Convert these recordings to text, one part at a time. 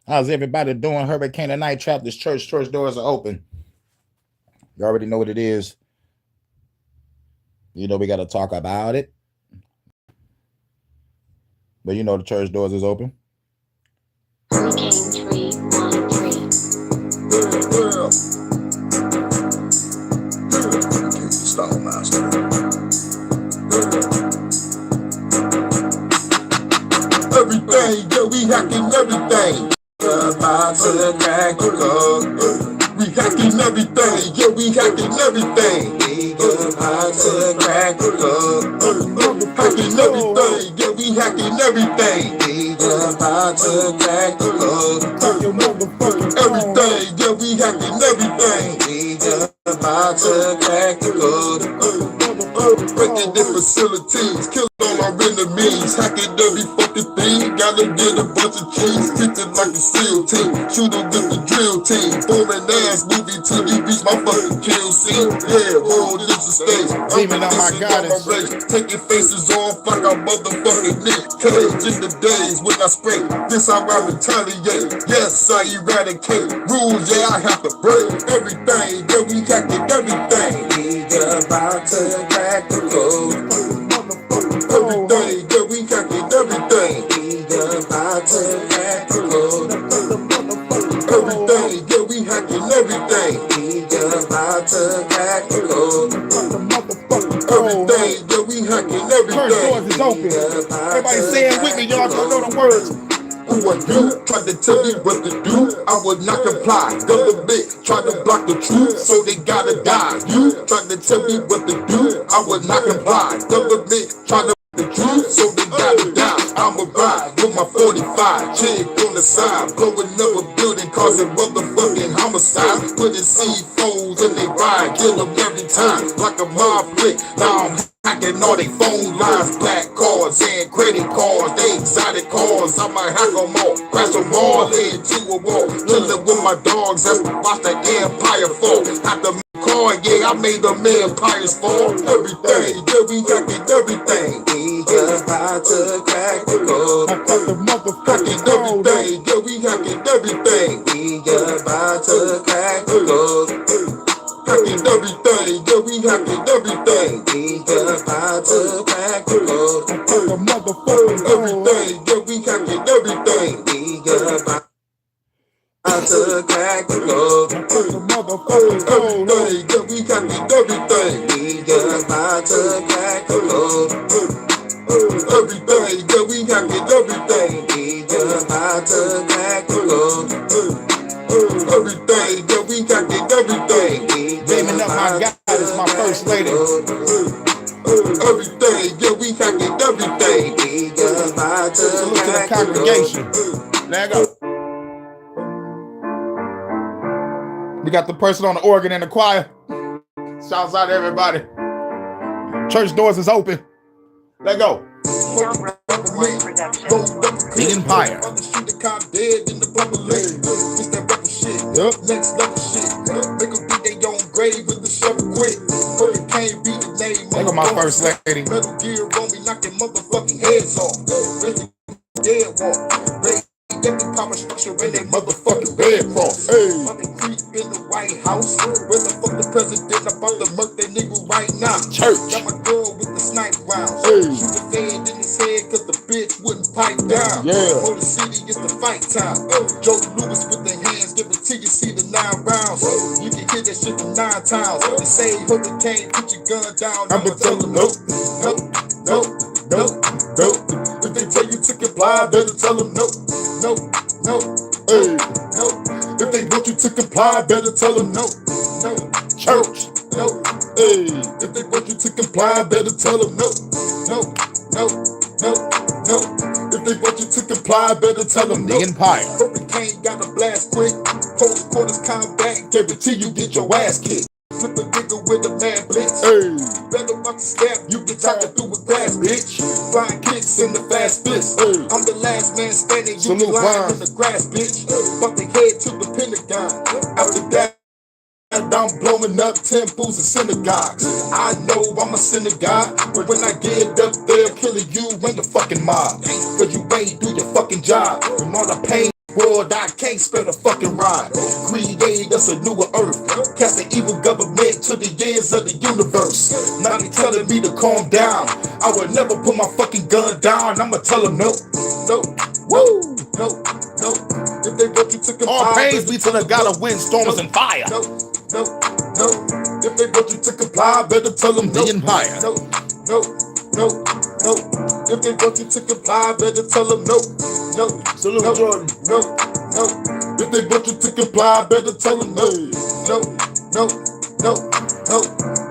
How's everybody doing? Hurykane tonight. Trap this church. Church doors are open. You already know what it is. You know we got to talk about it. But you know the church doors is open. Hurykane 313. Stop, master. Everything, yeah, we hacking everything. About to crack the code. We hacking everything, yeah, we hacking everything. We about to crack the code. Hacking everything, yeah, we hacking everything. We about to crack the code. Everything, yeah, we hacking everything. We about to crack the code. Breaking the facilities, killing all our enemies, hacking every fucking thing. Gotta get a bunch of cheese, hit it like a SEAL team, shoot it with the drill team. Booming ass movie till you reach my fucking kill scene. Yeah, world is a stage. Demon on my goddess. Taking faces off like a motherfucking Nick Cage in the days when I spray. This how I retaliate. Yes, I eradicate rules. Yeah, I have to break everything. Yeah, we hacking everything. We about to crack the code. Everything, yeah, we hacking everything. We about to crack the code. Everything, yeah, we hacking everything. We about to crack the code. Everything, yeah, we hacking everything. Church doors is open. Everybody say it with me, y'all don't know the words. Who are you? Tried to tell me what to do, I would not comply. Government tried to block the truth, so they gotta die. You tried to tell me what to do, I would not comply. Government tried to block the truth, so they gotta die. I'ma ride with my 45, chick on the side, blowing up a building, causing motherfucking homicide. Putting C4s in they ride, kill them every time, like a mob flick. Now I'm hacking all they phone lines, black cards and credit cards, they exotic cars. I might hack them all, crash them all into a wall. Chillin' with my dogs, that's watch the empire fall. Had the car, yeah, I made the empires fall. Everything, yeah, we hacking everything. We about to crack the code. Hacking everything, yeah, we hacking everything. We about to crack the code. Hacking everything, yeah, we hacking everything. We about to crack the code. Everything, yeah, we hacking everything. We about to crack the code. Everything, yeah, we hacking everything. We about to crack the code. Everything, yeah, we hacking everything. We about to crack the code. Everything, yeah, we hacking everything. Demon up my goddess, my first lady. Everything, yeah, we hacking everything. We about to Salute to the crack the congregation. code. There you go. We got the person on the organ in the choir. Shouts out to everybody. Church doors is open. Let go. The Empire. Yep. Next level shit. Make them beat their own grave with the shovel quick. Hurykane be the name. Look at my first lady. Metal gear on me, knocking motherfucking heads off. Ready dead walk. Ready get the power structure in their motherfucking red cross. Hey. Fucking creep in the White House. Where the fuck the president about to murk that nigga right now? Church. Got my girl with the snipe rounds. Hey. Shoot the fed in his head cause the bitch wouldn't pipe down. Yeah. Motor City is the fight time. Joe Lewis with the hands, give it to you, see the 9 rounds. You can hit that shit from 9 times. They say Hurykane, put your gun down. I'ma tell them nope. Nope, nope, nope, nope. If they tell you to comply, better tell them nope, nope, nope, Hey. nope. If they want you to comply, better tell them no, no, Church. no. Hey. If they want you to comply, better tell them no, no, no, no, no. If they want you to comply, better tell them no. The Empire. Hurykane got a blast quick. Close quarters combat, guarantee you get your ass kicked. Flip a nigga with a mad blitz. Hey. Better watch the step, you get talking through with grass, bitch. Flying kicks in the fast fist. Hey. I'm the last man standing, you Salute, lying Vine. in the grass, bitch. Bump the head to the Pentagon. After that, I'm blowing up temples and synagogues. I know I'm a synagogue, but when I get up there, killing you and the fucking mob. Cause you ain't do your fucking job. From all the pain world, I can't spell a fucking rhyme. Create us a newer earth. Cast the evil government to the ends of the universe. Now they telling me to calm down. I would never put my fucking gun down. I'ma tell them no, no, woo, no, no. If they want you to comply, All praise be to the God of wind, storms, and fire. no, no, no. If they want you to comply, better tell them no, The empire. no, no, no, no. If they want you to comply, better tell them no, no. Salute, no, Jordan. No, no. If they want you to comply, better tell them no, no, no, no, no.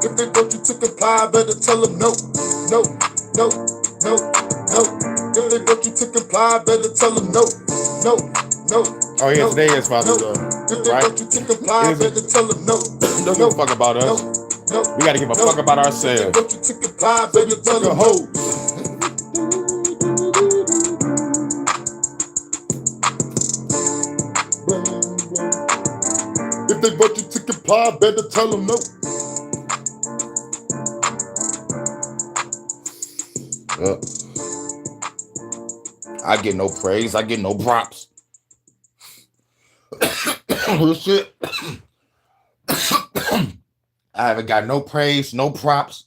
If they want you to comply, better tell them no, no, no, no, no. If they want you to comply, better tell them no, no, no. Oh yeah, no, today is Father's no. Day, If they right? want you to comply, Is it? better tell them no. Don't give a fuck about us. No, We gotta give a fuck about If they ourselves. want you to comply, better tell them no. If they want you to comply, better tell them no. I get no praise. I get no props. Real shit. I haven't got no praise, no props.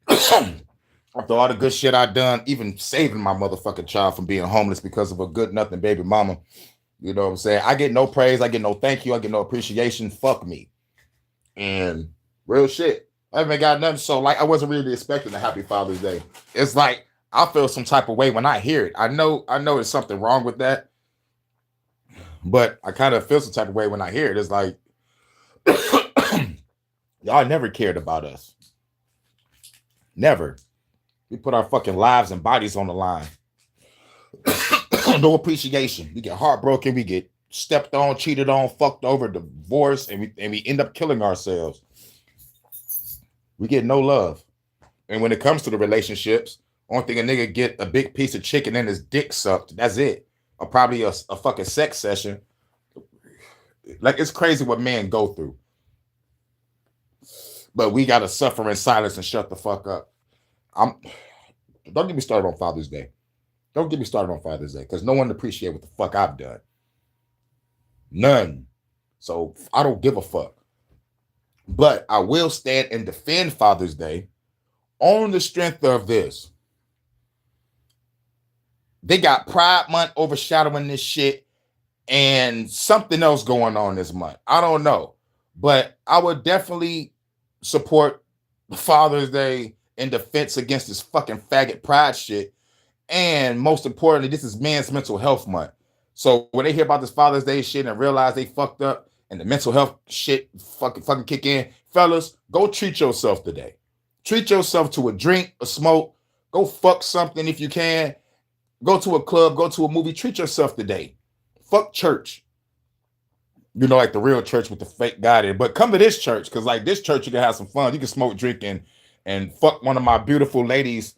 After all the good shit I done, even saving my motherfucking child from being homeless because of a good nothing baby mama. You know what I'm saying? I get no praise. I get no thank you. I get no appreciation. Fuck me. And real shit. I haven't got nothing. So like, I wasn't really expecting a happy Father's Day. It's like, I feel some type of way when I hear it. I know there's something wrong with that. But I kind of feel some type of way when I hear it. It's like, y'all never cared about us. Never. We put our fucking lives and bodies on the line. No appreciation. We get heartbroken. We get stepped on, cheated on, fucked over, divorced, and we end up killing ourselves. We get no love. And when it comes to the relationships, only thing a nigga get a big piece of chicken and his dick sucked. That's it. Or probably a fucking sex session. Like, it's crazy what men go through. But we gotta suffer in silence and shut the fuck up. Don't get me started on Father's Day. Don't get me started on Father's Day, because no one appreciates what the fuck I've done. None. So I don't give a fuck. But I will stand and defend Father's Day on the strength of this. They got Pride Month overshadowing this shit and something else going on this month. I don't know. But I would definitely support Father's Day in defense against this fucking faggot pride shit. And most importantly, this is Men's Mental Health Month. So when they hear about this Father's Day shit and realize they fucked up and the mental health shit fucking kick in, fellas, go treat yourself today. Treat yourself to a drink, a smoke. Go fuck something if you can. Go to a club, go to a movie. Treat yourself today. Fuck church. You know, like the real church with the fake God in it. But come to this church, because like this church, you can have some fun. You can smoke, drink, and fuck one of my beautiful ladies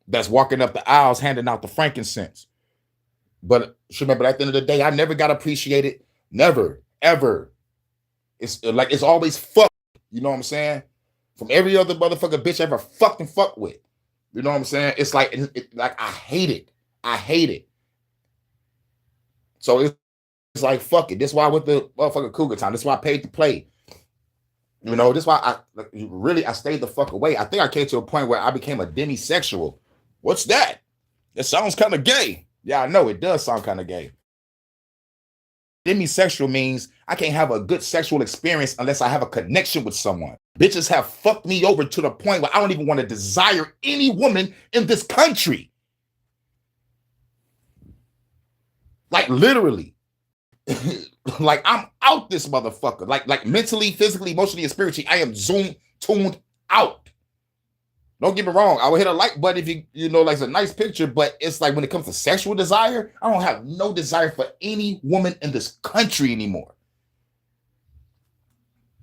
that's walking up the aisles handing out the frankincense. But remember, at the end of the day, I never got appreciated. Never, ever. It's like, it's always fuck. You know what I'm saying? From every other motherfucker bitch I ever fucking fuck with. You know what I'm saying? It's like, like I hate it. I hate it. So it's like, fuck it. This is why I went to motherfucking Cougar Town. This is why I paid to play. You know, this is why I stayed the fuck away. I think I came to a point where I became a demisexual. What's that? It sounds kind of gay. Yeah, I know it does sound kind of gay. Demisexual means I can't have a good sexual experience unless I have a connection with someone. Bitches have fucked me over to the point where I don't even want to desire any woman in this country. Like literally. Like I'm out this motherfucker. Like mentally, physically, emotionally, and spiritually, I am tuned out. Don't get me wrong. I will hit a like button if you know, like it's a nice picture, but it's like when it comes to sexual desire, I don't have no desire for any woman in this country anymore.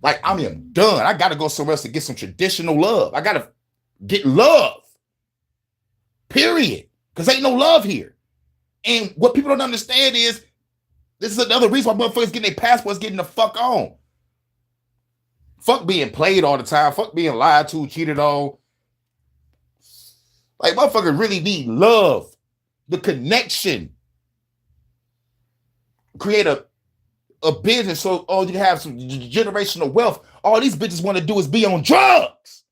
Like I am done. I gotta go somewhere else to get some traditional love. I gotta get love. Period. Because ain't no love here. And what people don't understand is this is another reason why motherfuckers getting their passports getting the fuck on. Fuck being played all the time. Fuck being lied to, cheated on. Like, motherfuckers really need love, the connection. create a business so you can have some generational wealth. All these bitches want to do is be on drugs.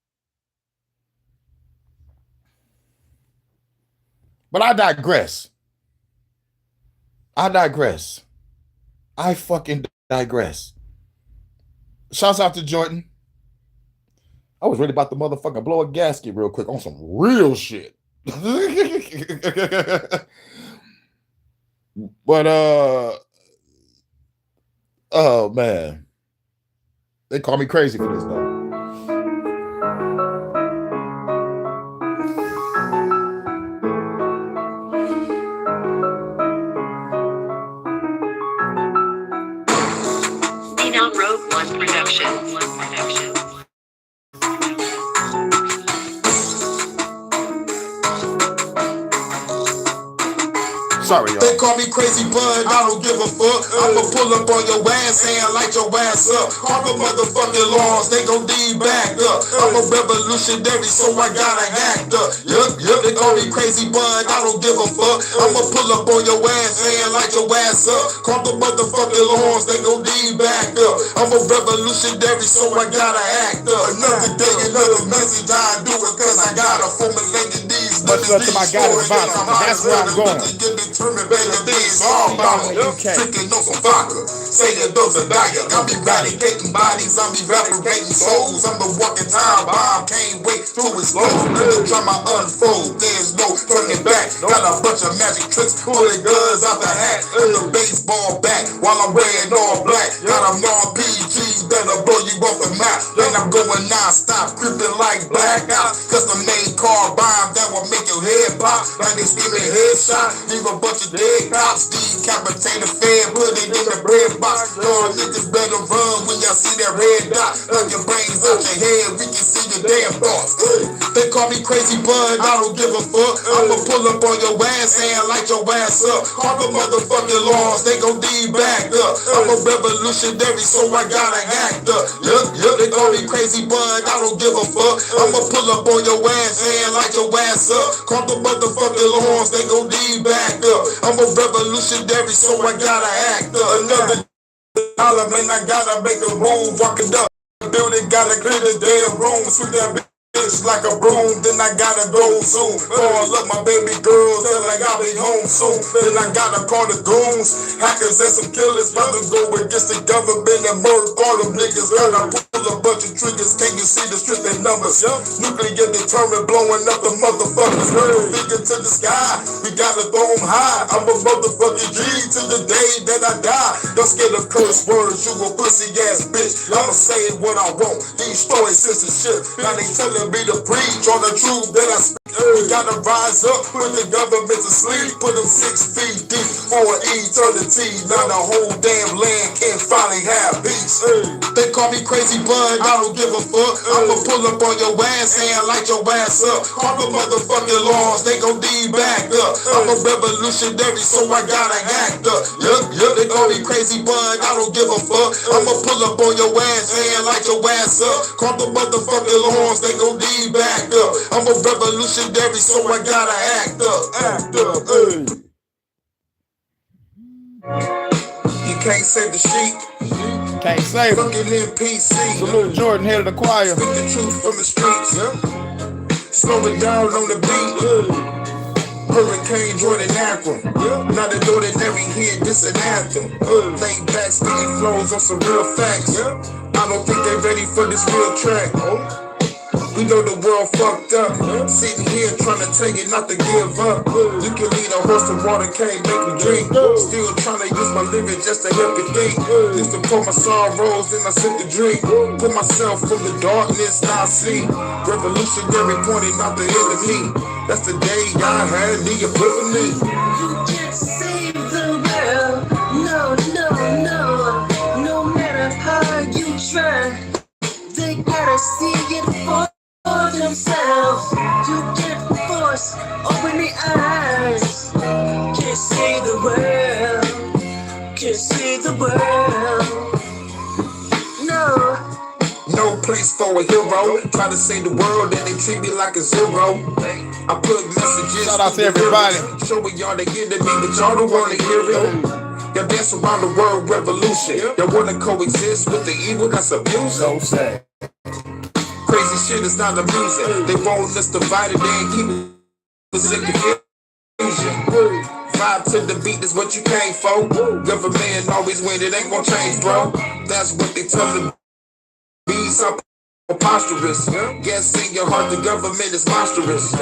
But I digress. I fucking digress. Shouts out to Jordan. I was ready about to motherfucking blow a gasket real quick on some real shit. But oh man, they call me crazy for this though. Down Road 1 Production. Sorry, y'all. They call me crazy, but I don't give a fuck. I'ma pull up on your ass and light your ass up. Call the motherfucking laws, they gon' need back up. I'm a revolutionary, so I gotta act up. Yup, they call me crazy, but I don't give a fuck. I'ma pull up on your ass and light your ass up. Call the motherfucking laws, they gon' need back up. I'm a revolutionary, so I gotta act up. Another day, another message, I do it cause I gotta formulate these. Much love to my guy that's boxing. That's where I'm going. Drinking on some vodka, saying those are dire. I'll be eradicating bodies, I'll be evaporating souls. I'm the walking time bomb, can't wait to explode. Let the drama unfold, there's no turning back. Got a bunch of magic tricks, pulling guns out the hat, and the baseball bat while I'm wearing all black. Got them RPGs that'll blow you off the map. Then I'm going non-stop, creeping like blackout. Custom made car bomb that will make your head pop. Like they screaming headshot, leave a bunch of dead cops. Decapitate a fan, put it in the bread box. Y'all niggas better run when y'all see that red dot. Knock your brains out your head, we can see your damn thoughts. They call me crazy, but I don't give a fuck. I'ma pull up on your ass and light your ass up. Call the motherfucking laws, they gon' need back up. I'm a revolutionary, so I gotta act up. Yup, they call me crazy, but I don't give a fuck. I'ma pull up on your ass and light your ass up. Call the motherfucking laws, they gon' need back up. I'm a revolutionary, so I gotta act up. Another dollar, man, I gotta make a room, walking up. Building, gotta clear the damn room, sweep that bitch like a broom, then I gotta go soon. Call up my baby girls, tell like I'll be home soon. Then I gotta call the goons, hackers and some killers, about to go against the government and murder all them niggas. Gotta pull a bunch of triggers, can't you see the strength and numbers? Nuclear determined, blowing up the motherfuckers. Finger to the sky, we gotta throw them high. I'm a motherfucking G to the day that I die. Don't scared of curse words, you a pussy ass bitch. I'ma say what I want, these stories censorship. Now they telling me to preach on the truth that I speak. We gotta rise up, put the government to sleep. Put them 6 feet deep for eternity. Now the whole damn land can finally have peace. They call me crazy, but I don't give a fuck. I'ma pull up on your ass and light your ass up. Call the motherfucking laws, they gon' need back up. I'm a revolutionary, so I gotta act up. Yup, they call me crazy, but I don't give a fuck. I'ma pull up on your ass and light your ass up. Call the motherfucking laws, they gon' need back up. I'm a revolutionary, so I gotta act up, You can't save the sheep. Can't save it. Looking in PC. Salute Jordan, head of the choir. Speak the truth from the streets. Slow it down on the beat. Hurykane, Jordan Akron. Not an ordinary hit, this an anthem. Laid back, spitting flows on some real facts. I don't think they're ready for this real track. We know the world fucked up. Sitting here trying to tell you not to give up. You can lead a horse to water, can't make me drink. Still trying to use my lyrics just to help you think. Used to pour my sorrows, then I sip the drink. Put myself from the darkness, now I see. Revolutionary pointing out the enemy. That's the day I had the epiphany. You can't save the world. No matter how you try. They gotta see it for themselves. You can't force, open the eyes. Can't see the world. Can't see the world. No place for a hero. Try to save the world and they treat me like a zero. I put messages. Shout out to everybody. Showing y'all they get to me, but y'all don't wanna hear it. Y'all dance around the world revolution. Y'all wanna coexist with the evil that's abused. So sad. Crazy shit is not amusing. They want us divided, they ain't keep us in confusion. Vibe to the beat is what you came for. Government always win, it ain't gonna change, bro. That's what they tell me. Be so preposterous. Guess in your heart the government is monstrous.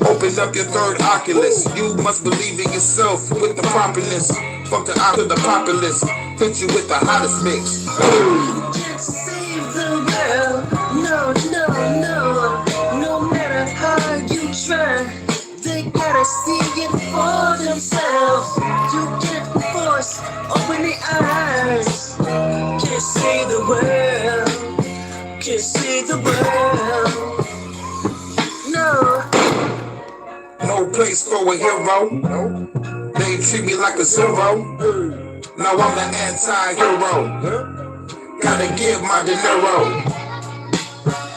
Open up your third oculus. You must believe in yourself with the properness. Fuck the eye to the populace. Hit you with the hottest mix. Can't save the world. No, no, no. No matter how you try, they gotta see it for themselves. You can't force, open the eyes. Can't save the world. Can't save the world. No. No place for a hero. They treat me like a zero. Now I'm the anti-hero. Gotta give my dinero.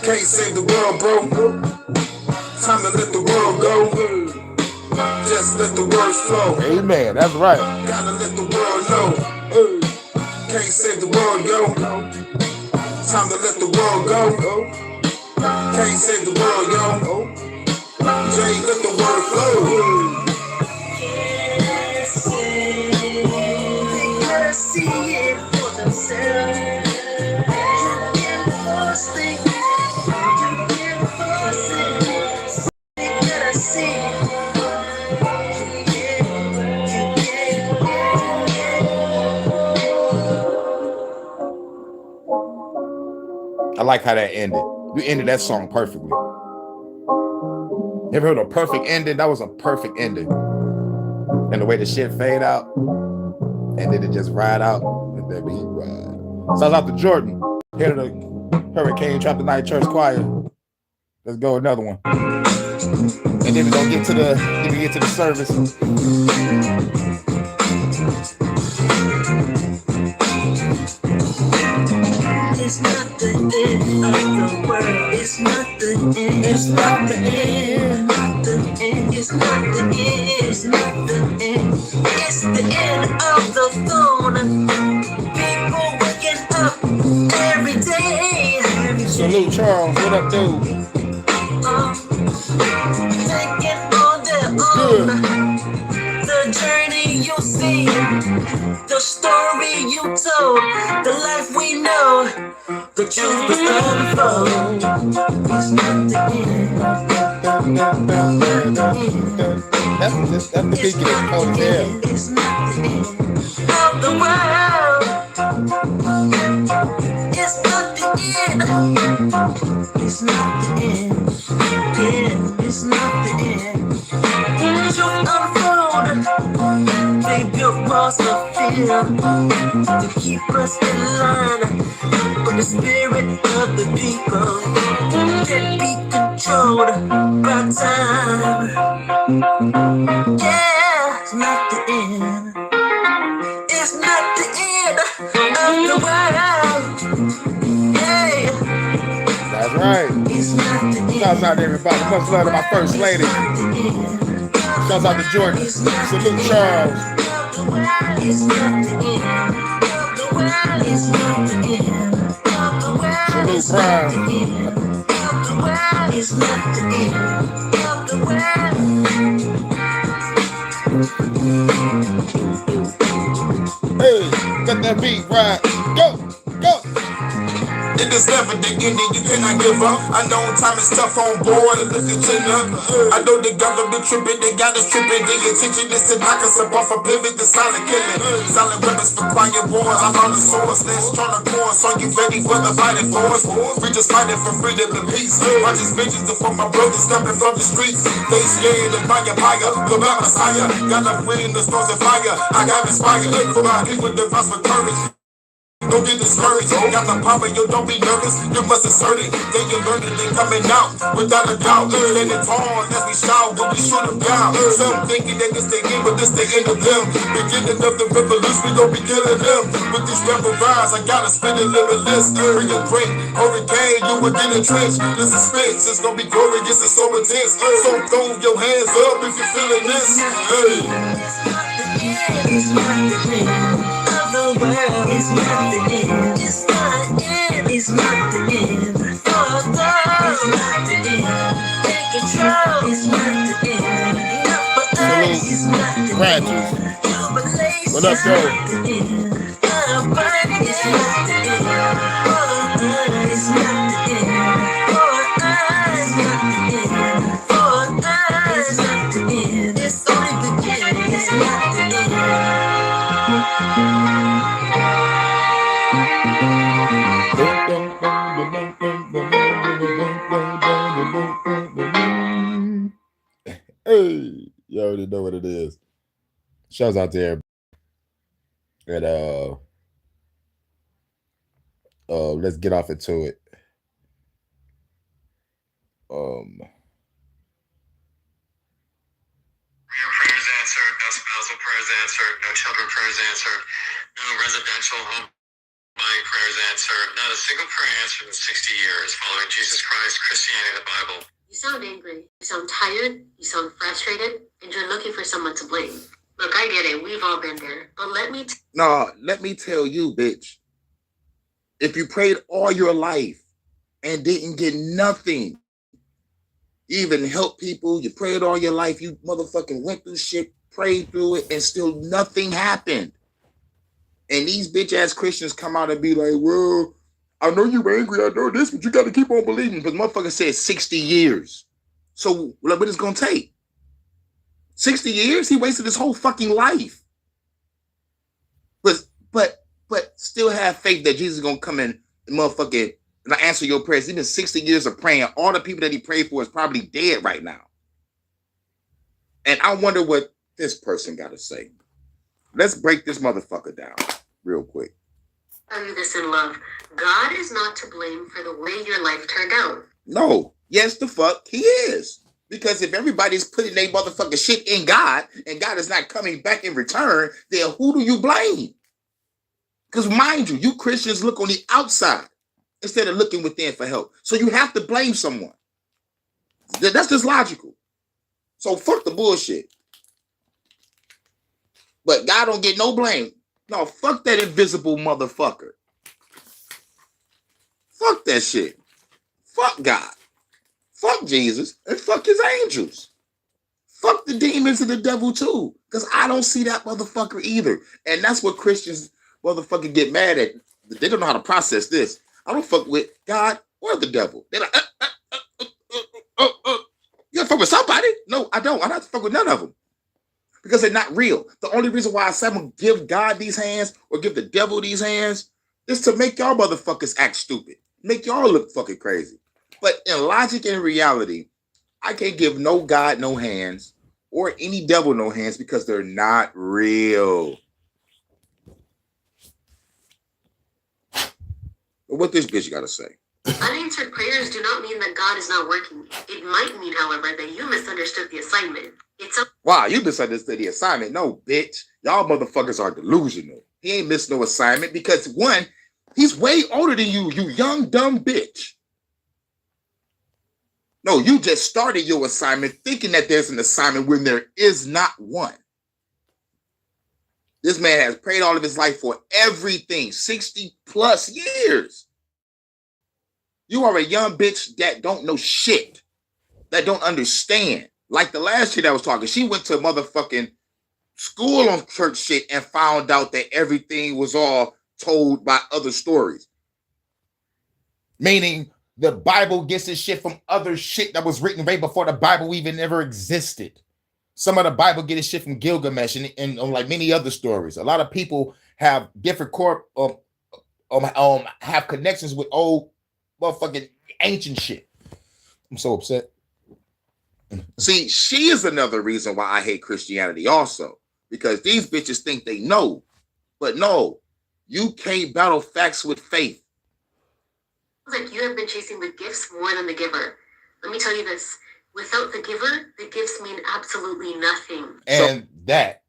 Can't save the world, bro. Time to let the world go. Just let the words flow. Amen. That's right. Gotta let the world know. Can't save the world, yo. Time to let the world go. Can't save the world, yo. Jay, let the word flow. They gotta see it for themselves. You can't force things. You can't force it. They gotta see it. I like how that ended. You ended that song perfectly. Ever heard a perfect ending? That was a perfect ending. And the way the shit fade out, and then it just ride out, and then we ride. Sounds out to Jordan, head of the Hurykane Trap the Night Church Choir. Let's go another one. And then we're gonna get to the service. It's not the end of the world. It's not the end. It's not the end. Not the end. It's not the end. It's not the end. It's the end of the phone. People waking up every day. Salute Charles. What up, dude? Taking on their own. The journey you see, the story you told, the life we know, the truth is unfold. It's not the end. That's the beginning of the end. It's not the end of the world. It's not the end. It's not the end. Yeah, it's not the end. Truth unfold. They built walls of fear to keep us in line, but the spirit of the people can be controlled by time. Yeah, it's not the end. It's not the end of the world. Yeah, That's right. it's not the end. Shouts out to everybody. Much love to my first lady. Shouts out to Jordan. Salute Charles. It's not the end of the world. It's not the end of the world. Salute Brian. It's not the end of the world. Hey, let that beat right. Go, go. It is never the ending, you cannot give up. I know time is tough on board and looking to them. I know the government tripping, they got us tripping. The intention is to knock us up off a pivot, the silent killing. Silent weapons for quiet wars. I found the source, let's turn the course. Are you ready for the fighting force? We just fighting for freedom and peace. Righteous vengeance for my brothers stepping from the streets. They scared of my empire, the Messiah. Got enough wind, the stars of fire. I got inspired for my people, the voice for courage. Don't get discouraged, got the power, yo, don't be nervous. You must assert it, then you learn it, they coming out without a doubt. Standing tall as we shout, when we shoot them down. Some thinking they can stay in, but this the end of them. Beginning of the revolution, we gon' be killing them. With these rebel rhymes, I gotta spin a limitless. Bring a great hurricane, you within the trench. This is space, it's gonna be glorious, it's so intense. So throw your hands up if you're feeling this. Hey. It's not the end. Branches. What up, Joe? Hey, you already know what it is. Shouts out there. And let's get off into it. Your prayers answered, no spousal prayers answered, no children prayers answered, no residential home buying prayers answered, not a single prayer answered in 60 years following Jesus Christ, Christianity, the Bible. You sound angry, you sound tired, you sound frustrated, and you're looking for someone to blame. Look, I get it, we've all been there, but let me tell you, bitch. If you prayed all your life and didn't get nothing, you even helped people, you prayed all your life, you motherfucking went through shit, prayed through it, and still nothing happened. And these bitch ass Christians come out and be like, well, I know you're angry, I know this, but you got to keep on believing. But motherfucker said 60 years. So what is it going to take? 60 years? He wasted his whole fucking life. But still have faith that Jesus is going to come in and motherfucking and answer your prayers. Even 60 years of praying, all the people that he prayed for is probably dead right now. And I wonder what this person got to say. Let's break this motherfucker down real quick. tell you this in love. God is not to blame for the way your life turned out. No. Yes, the fuck he is. Because if everybody's putting their motherfucking shit in God and God is not coming back in return, then who do you blame? Because mind you, you Christians look on the outside instead of looking within for help. So you have to blame someone. That's just logical. So fuck the bullshit. But God don't get no blame. No, fuck that invisible motherfucker. Fuck that shit. Fuck God. Fuck Jesus. And fuck his angels. Fuck the demons and the devil too. Because I don't see that motherfucker either. And that's what Christians motherfucker get mad at. They don't know how to process this. I don't fuck with God or the devil. They're like, you gotta fuck with somebody? No, I don't. I don't have to fuck with none of them. Because they're not real. The only reason why I say I'm gonna give God these hands or give the devil these hands is to make y'all motherfuckers act stupid. Make y'all look fucking crazy. But in logic and reality, I can't give no God no hands or any devil no hands because they're not real. But what this bitch gotta say? Unanswered prayers do not mean that God is not working. It might mean, however, that you misunderstood the assignment. Wow, you misunderstood the assignment. No, bitch. Y'all motherfuckers are delusional. He ain't missed no assignment because, one, he's way older than you, you young, dumb bitch. No, you just started your assignment thinking that there's an assignment when there is not one. This man has prayed all of his life for everything, 60 plus years. You are a young bitch that don't know shit, that don't understand. Like the last chick that was talking, she went to motherfucking school on church shit and found out that everything was all told by other stories. Meaning the Bible gets its shit from other shit that was written way before the Bible even ever existed. Some of the Bible get its shit from Gilgamesh and like many other stories. A lot of people have different have connections with old motherfucking ancient shit. I'm so upset. See, she is another reason why I hate Christianity also. Because these bitches think they know. But no, you can't battle facts with faith. Like you have been chasing the gifts more than the giver. Let me tell you this. Without the giver, the gifts mean absolutely nothing. And that,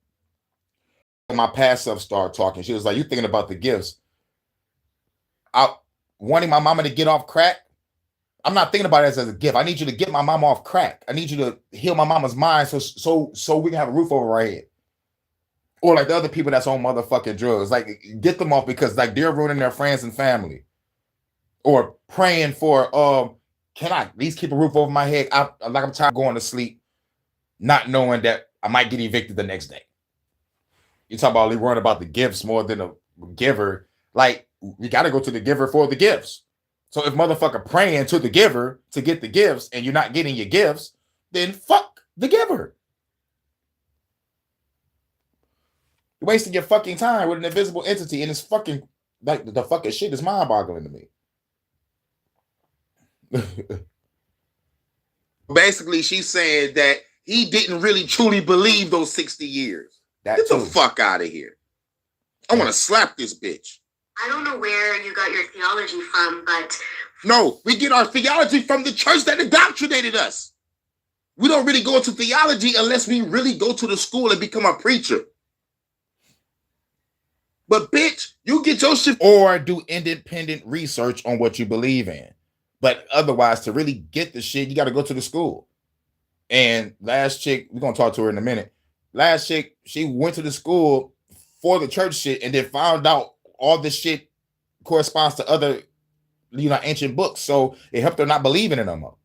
my past self started talking. She was like, you thinking about the gifts. I wanting my mama to get off crack. I'm not thinking about it as a gift. I need you to get my mama off crack. I need you to heal my mama's mind so we can have a roof over our head. Or like the other people that's on motherfucking drugs. Like get them off because like they're ruining their friends and family. Or praying for can I at least keep a roof over my head? I'm tired of going to sleep, not knowing that I might get evicted the next day. You talk about worrying about the gifts more than a giver. Like, you got to go to the giver for the gifts. So if motherfucker praying to the giver to get the gifts and you're not getting your gifts, then fuck the giver. You're wasting your fucking time with an invisible entity, and it's fucking, like, the fucking shit is mind-boggling to me. Basically, she's saying that he didn't really truly believe those 60 years. Get the fuck out of here. I want to slap this bitch. I don't know where you got your theology from, but... No, we get our theology from the church that indoctrinated us. We don't really go into theology unless we really go to the school and become a preacher. But bitch, you get your shit... Or do independent research on what you believe in. But otherwise, to really get the shit, you got to go to the school. And last chick, we're going to talk to her in a minute. Last chick, she went to the school for the church shit and then found out all this shit corresponds to other, ancient books. So it helped her not believing in them more.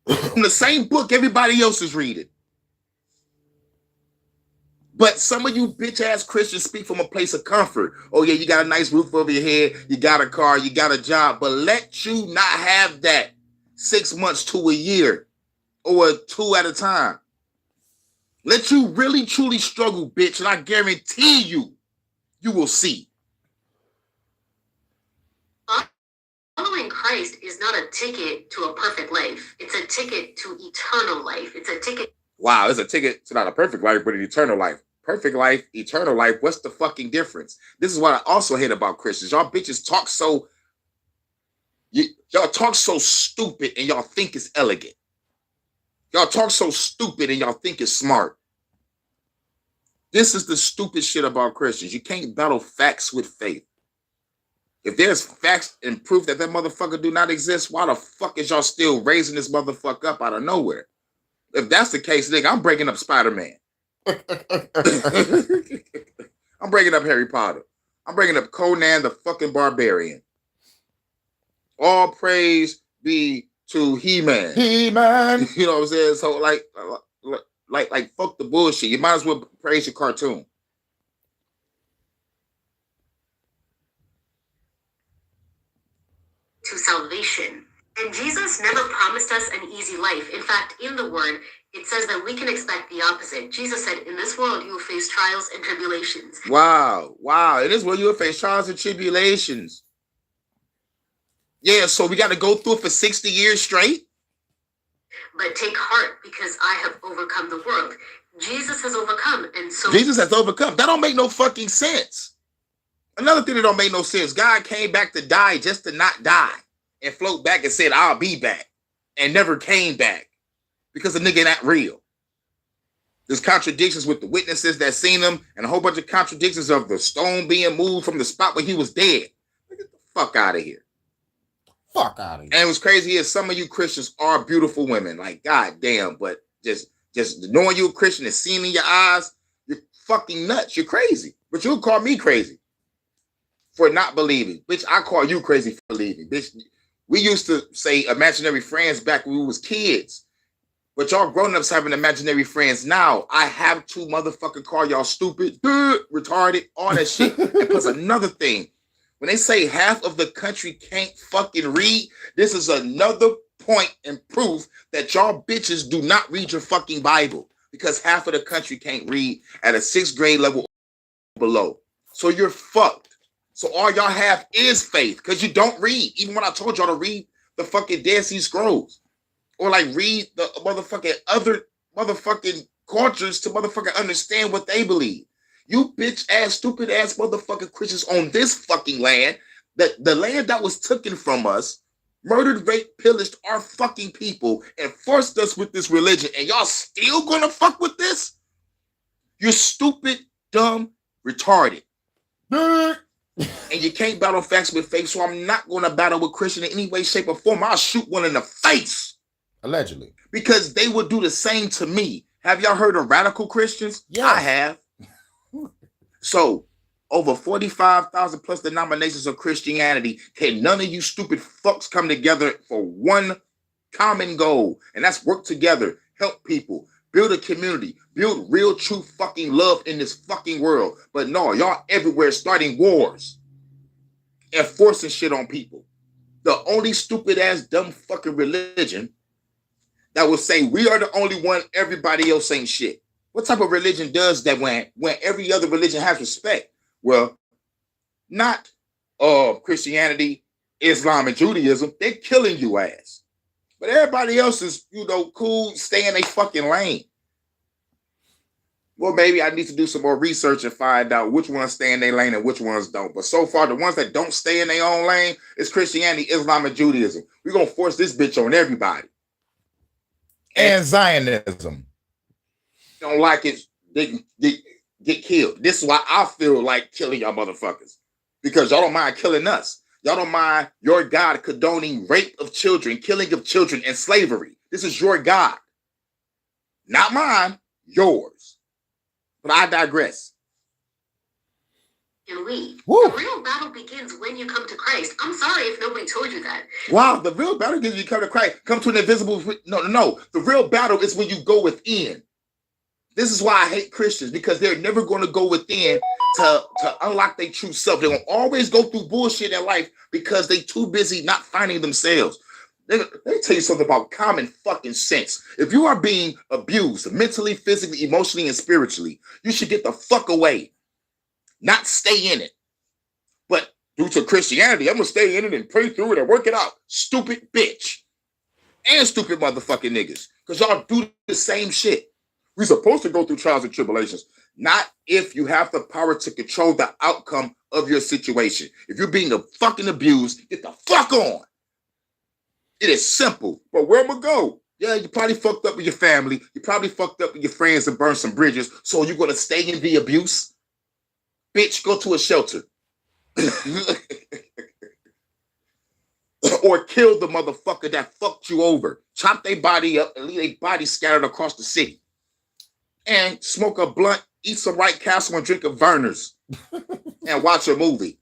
From the same book everybody else is reading. But some of you bitch ass Christians speak from a place of comfort. Oh yeah, you got a nice roof over your head, you got a car, you got a job, but let you not have that 6 months to a year or 2 at a time. Let you really truly struggle, bitch, and I guarantee you, you will see. Following Christ is not a ticket to a perfect life. It's a ticket to eternal life. It's a ticket. Wow, it's a ticket to not a perfect life, but an eternal life. Perfect life, eternal life. What's the fucking difference? This is what I also hate about Christians. Y'all bitches talk so... Y'all talk so stupid and y'all think it's elegant. Y'all talk so stupid and y'all think it's smart. This is the stupid shit about Christians. You can't battle facts with faith. If there's facts and proof that that motherfucker do not exist, why the fuck is y'all still raising this motherfucker up out of nowhere? If that's the case, nigga, I'm breaking up Spider-Man. I'm breaking up Harry Potter. I'm breaking up Conan the fucking Barbarian. All praise be to He-Man. He-Man. You know what I'm saying? So like fuck the bullshit. You might as well praise your cartoon. To salvation. And Jesus never promised us an easy life. In fact, in the word, it says that we can expect the opposite. Jesus said, in this world, you will face trials and tribulations. Wow. In this world, you will face trials and tribulations. Yeah, so we got to go through it for 60 years straight? But take heart, because I have overcome the world. Jesus has overcome, and so... Jesus has overcome. That don't make no fucking sense. Another thing that don't make no sense, God came back to die just to not die and float back and said, I'll be back, and never came back because the nigga not real. There's contradictions with the witnesses that seen him and a whole bunch of contradictions of the stone being moved from the spot where he was dead. Get the fuck out of here. Fuck out of here. And what's crazy is some of you Christians are beautiful women. Like, goddamn, but just knowing you're a Christian and seeing in your eyes, you're fucking nuts. You're crazy. But you'll call me crazy for not believing. Bitch, I call you crazy for believing. Bitch, we used to say imaginary friends back when we was kids. But y'all grown-ups having imaginary friends now. I have to motherfucking call y'all stupid, retarded, all that shit. And plus another thing, when they say half of the country can't fucking read, this is another point and proof that y'all bitches do not read your fucking Bible because half of the country can't read at a 6th grade level below. So you're fucked. So all y'all have is faith because you don't read. Even when I told y'all to read the fucking Dead Sea Scrolls or like read the motherfucking other motherfucking cultures to motherfucking understand what they believe. You bitch ass, stupid ass motherfucking Christians on this fucking land, that the land that was taken from us, murdered, raped, pillaged our fucking people and forced us with this religion. And y'all still gonna fuck with this? You're stupid, dumb, retarded. And you can't battle facts with faith, so I'm not gonna battle with Christian in any way, shape, or form. I'll shoot one in the face. Allegedly. Because they would do the same to me. Have y'all heard of radical Christians? Yes. I have. So, over 45,000 plus denominations of Christianity, can none of you stupid fucks come together for one common goal, and that's work together, help people, build a community, build real, true fucking love in this fucking world. But no, y'all everywhere starting wars and forcing shit on people. The only stupid ass dumb fucking religion that will say we are the only one, everybody else ain't shit. What type of religion does that when every other religion has respect? Well, not Christianity, Islam, and Judaism. They're killing you ass. But everybody else is, cool, stay in a fucking lane. Well, maybe I need to do some more research and find out which ones stay in their lane and which ones don't. But so far, the ones that don't stay in their own lane is Christianity, Islam, and Judaism. We're going to force this bitch on everybody. And Zionism. Don't like it, they get killed. This is why I feel like killing y'all motherfuckers. Because y'all don't mind killing us. Y'all don't mind your God condoning rape of children, killing of children, and slavery. This is your God. Not mine, yours. But I digress. And we. Woo. The real battle begins when you come to Christ. I'm sorry if nobody told you that. Wow, the real battle begins when you come to Christ. Come to an invisible... No. The real battle is when you go within. This is why I hate Christians, because they're never going to go within to unlock their true self. They're going to always go through bullshit in life because they're too busy not finding themselves. Let me tell you something about common fucking sense. If you are being abused mentally, physically, emotionally, and spiritually, you should get the fuck away. Not stay in it. But due to Christianity, I'm going to stay in it and pray through it and work it out. Stupid bitch. And stupid motherfucking niggas. Because y'all do the same shit. We're supposed to go through trials and tribulations. Not if you have the power to control the outcome of your situation. If you're being fucking abused, get the fuck on. It is simple. But where am I go? Yeah, you probably fucked up with your family. You probably fucked up with your friends and burned some bridges. So you're going to stay in the abuse? Bitch, go to a shelter. Or kill the motherfucker that fucked you over. Chop their body up and leave their body scattered across the city. And smoke a blunt, eat some White Castle, and drink a Verner's. And watch a movie.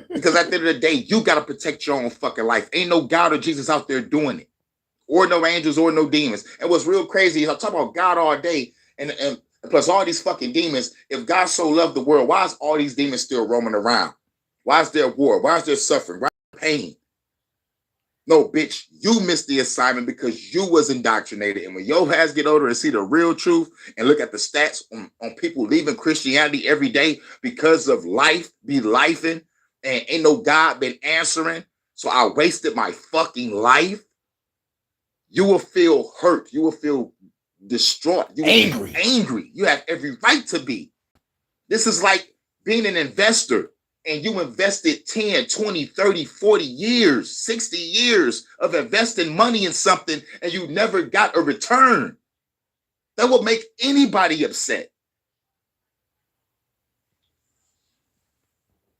Because at the end of the day, you got to protect your own fucking life. Ain't no God or Jesus out there doing it. Or no angels or no demons. And what's real crazy is I talk about God all day. And plus all these fucking demons. If God so loved the world, why is all these demons still roaming around? Why is there war? Why is there suffering? Why is there pain? No, bitch, you missed the assignment because you was indoctrinated. And when your ass get older and see the real truth and look at the stats on people leaving Christianity every day because of life be lifing and ain't no God been answering, so I wasted my fucking life, you will feel hurt. You will feel distraught. You will be angry. You have every right to be. This is like being an investor. And you invested 10, 20, 30, 40 years, 60 years of investing money in something and you never got a return. That will make anybody upset.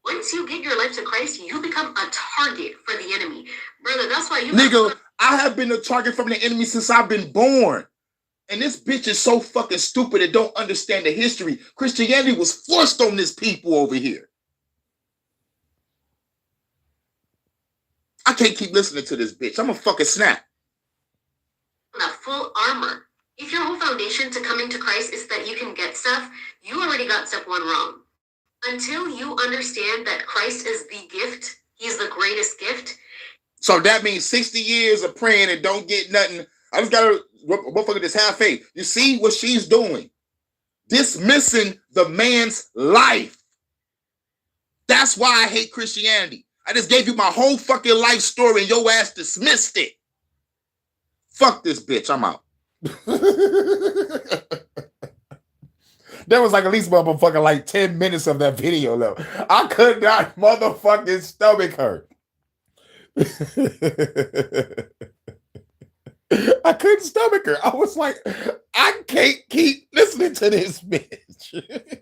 Once you give your life to Christ, you become a target for the enemy. Brother, that's why you... Nigga, I have been a target from the enemy since I've been born. And this bitch is so fucking stupid and don't understand the history. Christianity was forced on this people over here. I can't keep listening to this bitch. I'm a fucking snap. The full armor. If your whole foundation to coming to Christ is that you can get stuff, you already got step one wrong. Until you understand that Christ is the gift, he's the greatest gift. So that means 60 years of praying and don't get nothing. I just gotta motherfucker just have faith. You see what she's doing? Dismissing the man's life. That's why I hate Christianity. I just gave you my whole fucking life story and your ass dismissed it. Fuck this bitch. I'm out. There was like at least motherfucking like 10 minutes of that video though. I could not motherfucking stomach her. I couldn't stomach her. I was like, I can't keep listening to this bitch.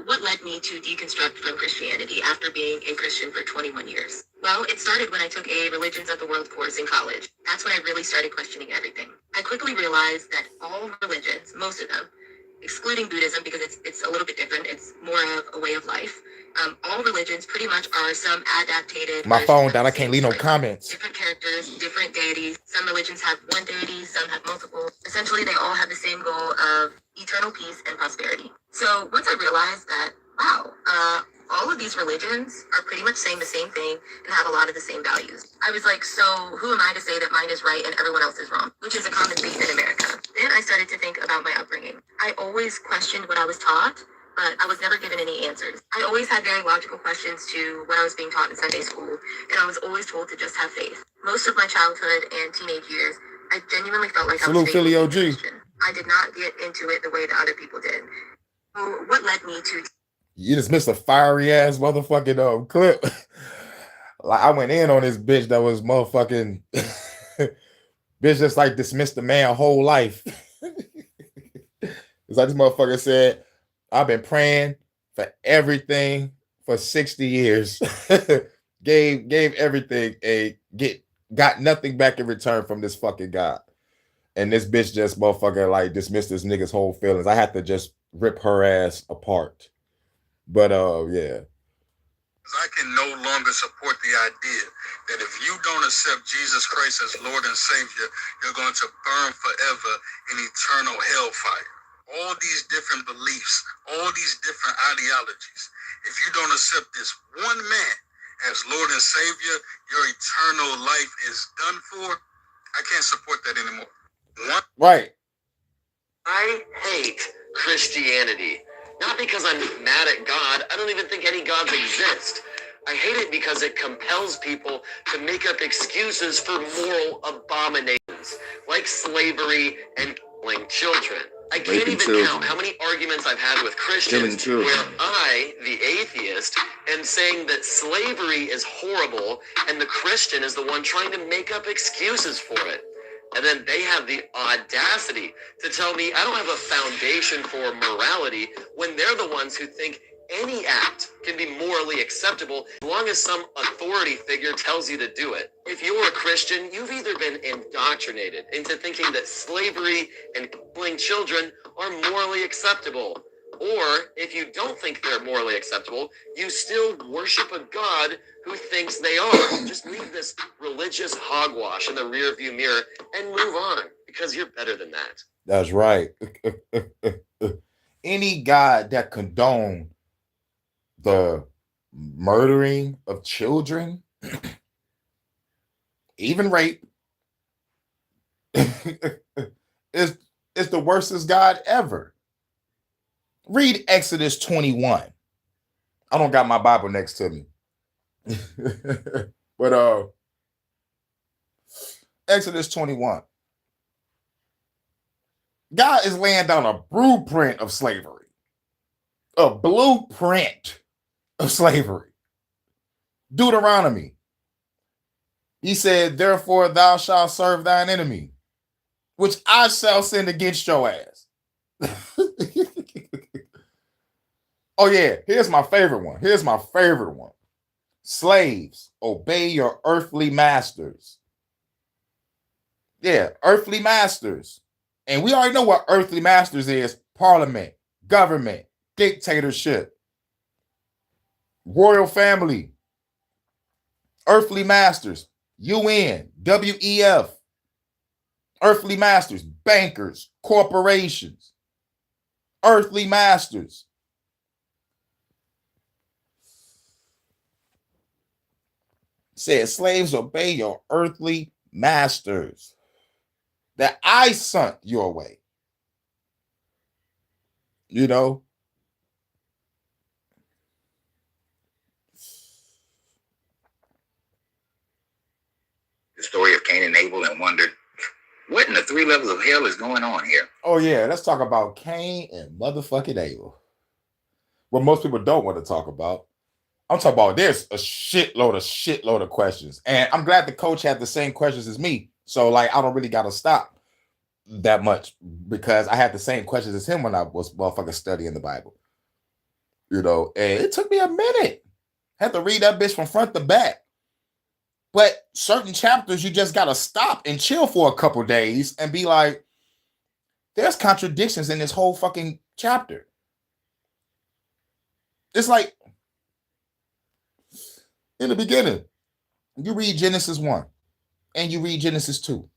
What led me to deconstruct from Christianity after being a Christian for 21 years? Well, it started when I took a Religions of the World course in college. That's when I really started questioning everything. I quickly realized that all religions, most of them, excluding Buddhism because it's a little bit different. It's more of a way of life. All religions pretty much are some adapted. My version phone of down. the I can't same leave no story. comments. Different characters, different deities. Some religions have one deity, some have multiple. Essentially, they all have the same goal of eternal peace and prosperity. So once I realized that, wow, all of these religions are pretty much saying the same thing and have a lot of the same values. I was like, so who am I to say that mine is right and everyone else is wrong? Which is a common theme in America. Then I started to think about my upbringing. I always questioned what I was taught, but I was never given any answers. I always had very logical questions to what I was being taught in Sunday school, and I was always told to just have faith. Most of my childhood and teenage years, I genuinely felt like I was Philly faithful OG. to Christian. I did not get into it the way that other people did. So what led me to... You just missed a fiery ass motherfucking clip. Like I went in on this bitch that was motherfucking bitch just like dismissed the man whole life. It's like this motherfucker said, I've been praying for everything for 60 years. gave everything got nothing back in return from this fucking God. And this bitch just motherfucker like dismissed this nigga's whole feelings. I had to just rip her ass apart. But yeah. I can no longer support the idea that if you don't accept Jesus Christ as Lord and Savior, you're going to burn forever in eternal hellfire. All these different beliefs, all these different ideologies. If you don't accept this one man as Lord and Savior, your eternal life is done for. I can't support that anymore. Right. I hate Christianity. Not because I'm mad at God. I don't even think any gods exist. I hate it because it compels people to make up excuses for moral abominations, like slavery and killing children. I can't even count how many arguments I've had with Christians where I, the atheist, am saying that slavery is horrible and the Christian is the one trying to make up excuses for it. And then they have the audacity to tell me I don't have a foundation for morality when they're the ones who think any act can be morally acceptable as long as some authority figure tells you to do it. If you're a Christian, you've either been indoctrinated into thinking that slavery and killing children are morally acceptable, or if you don't think they're morally acceptable, you still worship a God who thinks they are. Just leave this religious hogwash in the rearview mirror and move on, because you're better than that. That's right. Any God that condone the murdering of children, even rape, is the worstest God ever. Read Exodus 21. I don't got my Bible next to me. But Exodus 21. God is laying down a blueprint of slavery. A blueprint of slavery. Deuteronomy. He said, therefore thou shalt serve thine enemy, which I shall send against your ass. Oh, yeah. Here's my favorite one. Slaves, obey your earthly masters. Yeah, earthly masters. And we already know what earthly masters is. Parliament, government, dictatorship, royal family, earthly masters, UN, WEF, earthly masters, bankers, corporations, earthly masters. Said, slaves, obey your earthly masters that I sent your way. You know? The story of Cain and Abel and wondered, what in the 3 levels of hell is going on here? Oh, yeah. Let's talk about Cain and motherfucking Abel. What most people don't want to talk about. I'm talking about there's a shitload of questions. And I'm glad the coach had the same questions as me. So, like, I don't really got to stop that much because I had the same questions as him when I was motherfucking studying the Bible. You know, and it took me a minute. Had to read that bitch from front to back. But certain chapters, you just got to stop and chill for a couple days and be like, there's contradictions in this whole fucking chapter. It's like in the beginning, you read Genesis 1 and you read Genesis 2.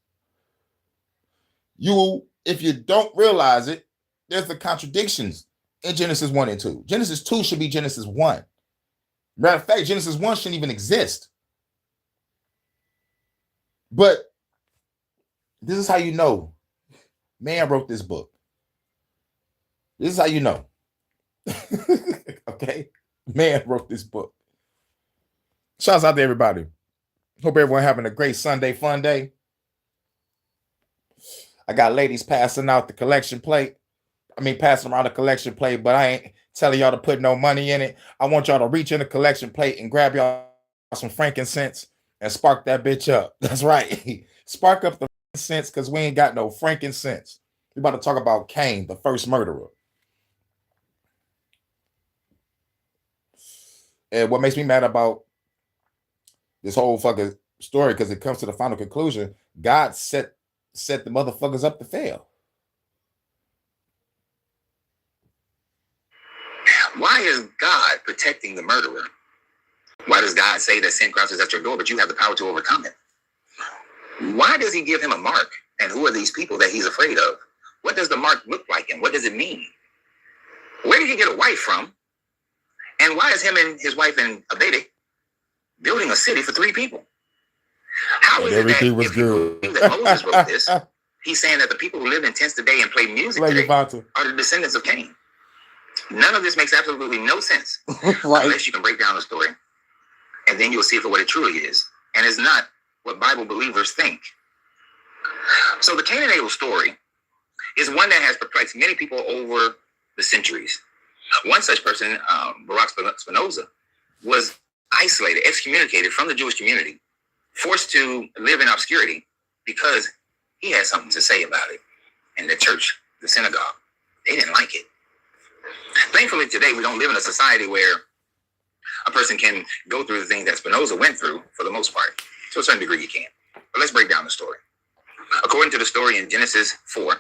If you don't realize it, there's the contradictions in Genesis 1 and 2. Genesis 2 should be Genesis 1. Matter of fact, Genesis 1 shouldn't even exist. But this is how you know man wrote this book. This is how you know. Okay? Man wrote this book. Shouts out to everybody. Hope everyone having a great Sunday fun day. I got ladies passing out the collection plate. Passing around the collection plate, but I ain't telling y'all to put no money in it. I want y'all to reach in the collection plate and grab y'all some frankincense and spark that bitch up. That's right. Spark up the frankincense because we ain't got no frankincense. We're about to talk about Cain, the first murderer. And what makes me mad about this whole fucking story, because it comes to the final conclusion, God set the motherfuckers up to fail. Why is God protecting the murderer? Why does God say that sin crosses at your door, but you have the power to overcome it? Why does he give him a mark? And who are these people that he's afraid of? What does the mark look like and what does it mean? Where did he get a wife from? And why is him and his wife and a baby building a city for 3 people? How is it that if you believe that Moses wrote this, he's saying that the people who live in tents today and play music today are the descendants of Cain? None of this makes absolutely no sense unless you can break down the story, and then you'll see it for what it truly is, and it's not what Bible believers think. So the Cain and Abel story is one that has perplexed many people over the centuries. One such person, Baruch Spinoza, was isolated, excommunicated from the Jewish community, forced to live in obscurity because he had something to say about it. And the church, the synagogue, they didn't like it. Thankfully, today, we don't live in a society where a person can go through the things that Spinoza went through, for the most part. To a certain degree, you can. But let's break down the story. According to the story in Genesis 4,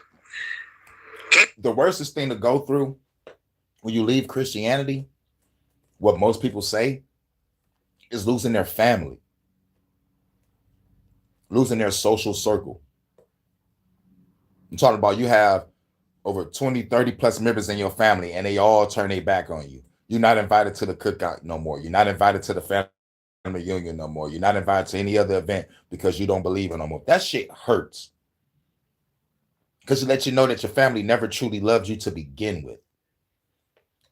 the worstest thing to go through when you leave Christianity, what most people say, is losing their family, losing their social circle. I'm talking about you have over 20, 30 plus members in your family and they all turn their back on you. You're not invited to the cookout no more. You're not invited to the family reunion no more. You're not invited to any other event because you don't believe in no more. That shit hurts. Because it lets you know that your family never truly loved you to begin with.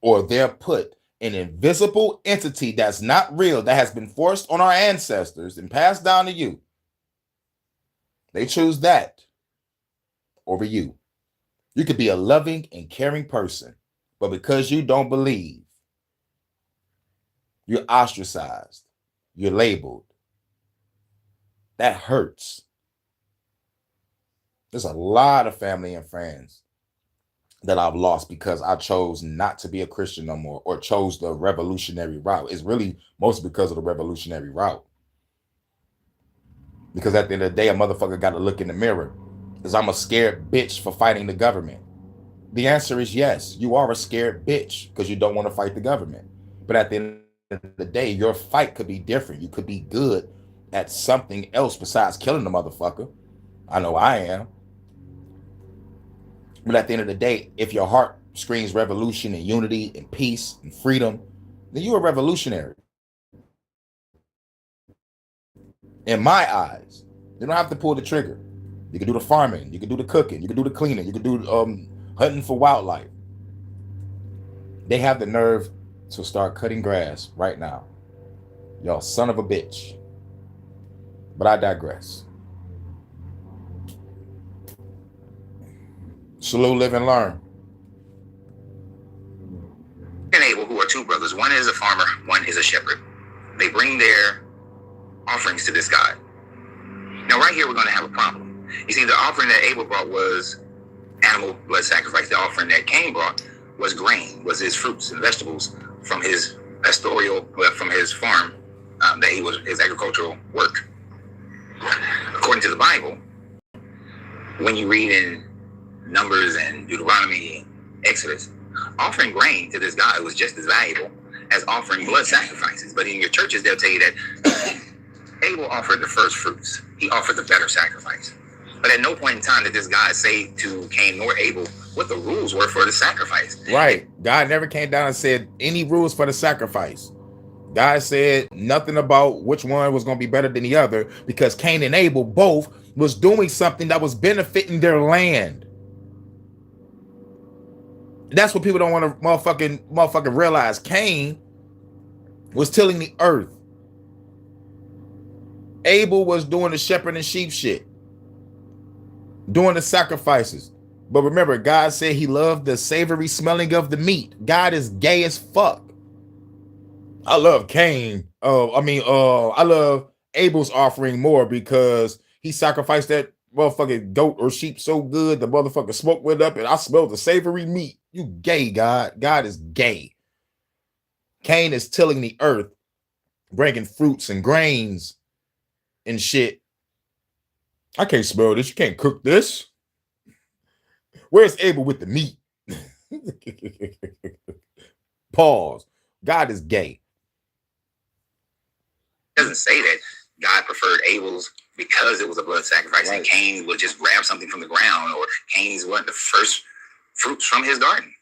Or they're put an invisible entity that's not real, that has been forced on our ancestors and passed down to you. They choose that over you. You could be a loving and caring person, but because you don't believe, you're ostracized, you're labeled. That hurts. There's a lot of family and friends that I've lost because I chose not to be a Christian no more, or chose the revolutionary route. It's really mostly because of the revolutionary route. Because at the end of the day, a motherfucker got to look in the mirror. Is I'm a scared bitch for fighting the government? The answer is yes. You are a scared bitch because you don't want to fight the government. But at the end of the day, your fight could be different. You could be good at something else besides killing the motherfucker. I know I am. But at the end of the day, if your heart screams revolution and unity and peace and freedom, then you're a revolutionary. In my eyes, you don't have to pull the trigger. You can do the farming, you can do the cooking, you can do the cleaning, you can do hunting for wildlife. They have the nerve to start cutting grass right now. Y'all son of a bitch. But I digress. Salute, live, and learn. and Abel, who are 2 brothers, one is a farmer, one is a shepherd. They bring their offerings to this God. Now, right here, we're going to have a problem. You see, the offering that Abel brought was animal blood sacrifice. The offering that Cain brought was grain, was his fruits and vegetables from his pastoral, from his farm, that he was his agricultural work. According to the Bible, when you read in Numbers and Deuteronomy, Exodus, Offering grain to this God was just as valuable as offering blood sacrifices. But in your churches, they'll tell you that Abel offered the first fruits. He offered the better sacrifice. But at no point in time did this God say to Cain nor Abel what the rules were for the sacrifice. Right. God never came down and said any rules for the sacrifice. God said nothing about which one was going to be better than the other, because Cain and Abel both was doing something that was benefiting their land. That's what people don't want to motherfucking realize. Cain was tilling the earth. Abel was doing the shepherd and sheep shit, doing the sacrifices. But remember, God said he loved the savory smelling of the meat. God is gay as fuck. I love Cain. I love Abel's offering more because he sacrificed that motherfucking goat or sheep so good the motherfucking smoke went up and I smelled the savory meat. You gay, God. God is gay. Cain is tilling the earth, bringing fruits and grains and shit. I can't smell this. You can't cook this. Where's Abel with the meat? Pause. God is gay. It doesn't say that God preferred Abel's because it was a blood sacrifice, right, and Cain would just grab something from the ground, or Cain's wasn't the first fruits from his garden.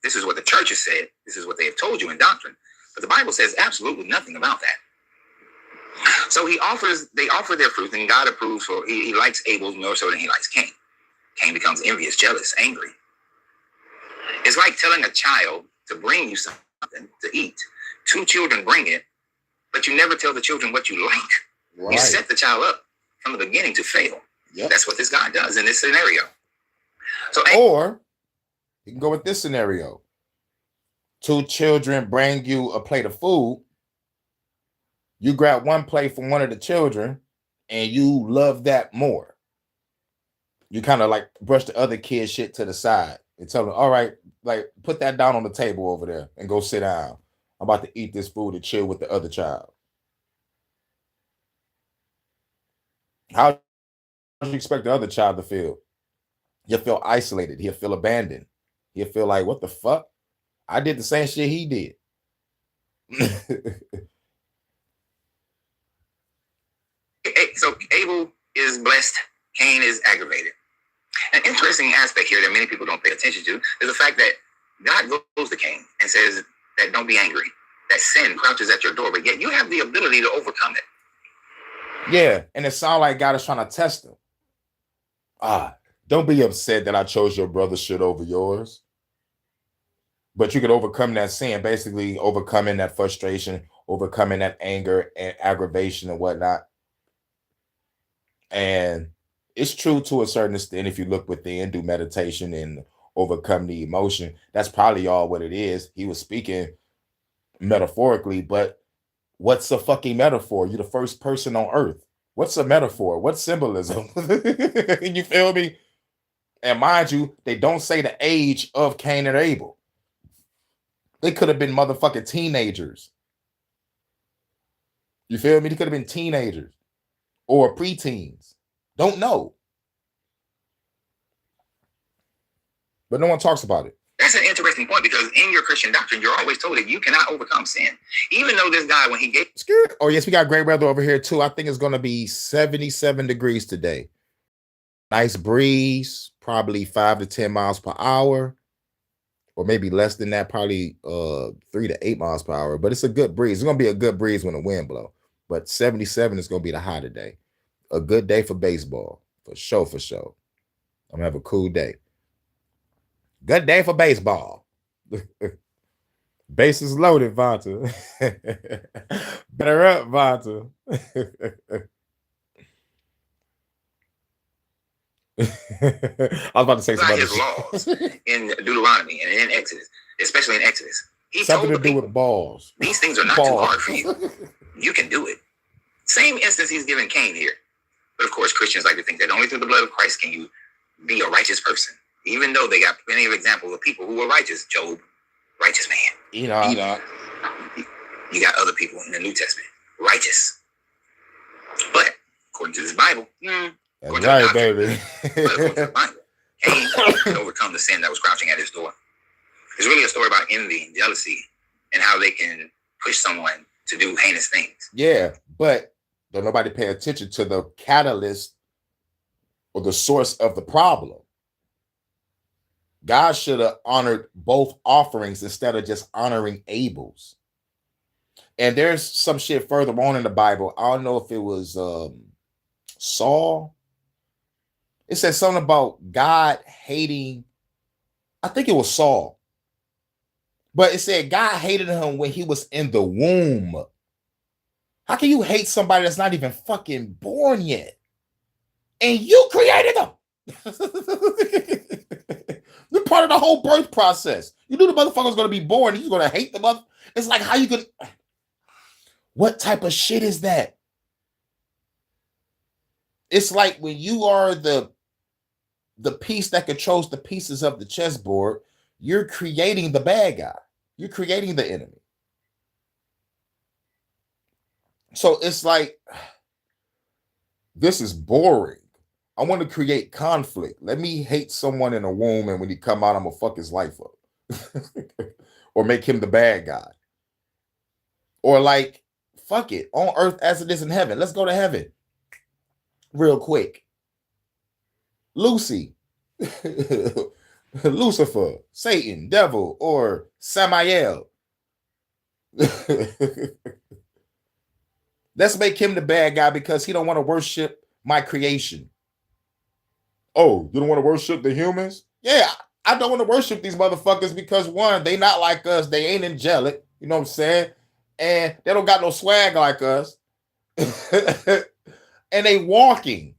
This is what the church has said. This is what they have told you in doctrine. But the Bible says absolutely nothing about that. So they offer their fruit, and God approves for, he likes Abel's more so than he likes Cain. Cain becomes envious, jealous, angry. It's like telling a child to bring you something to eat. Two children bring it, but you never tell the children what you like. Right. You set the child up from the beginning to fail. Yep. That's what this God does in this scenario. So, or you can go with this scenario. Two children bring you a plate of food. You grab one plate from one of the children and you love that more. You kind of like brush the other kid's shit to the side and tell them, all right, like put that down on the table over there and go sit down. I'm about to eat this food and chill with the other child. How do you expect the other child to feel? He'll feel isolated. He'll feel abandoned. He'll feel like, what the fuck? I did the same shit he did. So Abel is blessed. Cain is aggravated. An interesting aspect here that many people don't pay attention to is the fact that God goes to Cain and says that don't be angry, that sin crouches at your door, but yet you have the ability to overcome it. Yeah, and it sounds like God is trying to test him. Don't be upset that I chose your brother's shit over yours. But you could overcome that sin, basically overcoming that frustration, overcoming that anger and aggravation and whatnot. And it's true to a certain extent if you look within, do meditation and overcome the emotion. That's probably all what it is. He was speaking metaphorically, but what's a fucking metaphor? You're the first person on earth. What's a metaphor? What's symbolism? You feel me? And mind you, they don't say the age of Cain and Abel. They could have been motherfucking teenagers. You feel me? They could have been teenagers or preteens. Don't know. But no one talks about it. That's an interesting point, because in your Christian doctrine, you're always told that you cannot overcome sin. Even though this guy, when he gave... Oh, yes, we got great weather over here, too. I think it's going to be 77 degrees today. Nice breeze, probably 5 to 10 miles per hour. Or maybe less than that, probably 3 to 8 miles per hour. But it's a good breeze. It's going to be a good breeze when the wind blows. But 77 is going to be the high today. A good day for baseball. For sure, for sure. I'm going to have a cool day. Good day for baseball. Bases loaded, Vonta. Better up, Vonta. I was about to say some other his laws in Deuteronomy and in Exodus, especially in Exodus. He something told to do with balls. These things are not too hard for you. You can do it. Same instance he's given Cain here. But of course, Christians like to think that only through the blood of Christ can you be a righteous person. Even though they got plenty of examples of people who were righteous. Job, righteous man. Enoch. You got other people in the New Testament, righteous. But according to this Bible, that's right, baby. But according to the Bible, Cain could overcome the sin that was crouching at his door. It's really a story about envy and jealousy and how they can push someone to do heinous things. Yeah, but don't nobody pay attention to the catalyst or the source of the problem. God should have honored both offerings instead of just honoring Abel's. And there's some shit further on in the Bible. I don't know if it was Saul. It says something about God hating, I think it was Saul. But it said God hated him when he was in the womb. How can you hate somebody that's not even fucking born yet? And you created them. You're part of the whole birth process. You knew the motherfucker's going to be born and you're going to hate the mother. It's like, how you could, what type of shit is that? It's like when you are the piece that controls the pieces of the chessboard, you're creating the bad guy. You're creating the enemy. So it's like, this is boring. I want to create conflict. Let me hate someone in a womb, and when he come out, I'm gonna fuck his life up. Or make him the bad guy. Or like, fuck it, on earth as it is in heaven. Let's go to heaven real quick. Lucy, Lucifer, Satan, devil, or Samael. Let's make him the bad guy because he don't want to worship my creation. Oh, you don't want to worship the humans? Yeah, I don't want to worship these motherfuckers because one, they not like us. They ain't angelic. You know what I'm saying? And they don't got no swag like us. And they walking.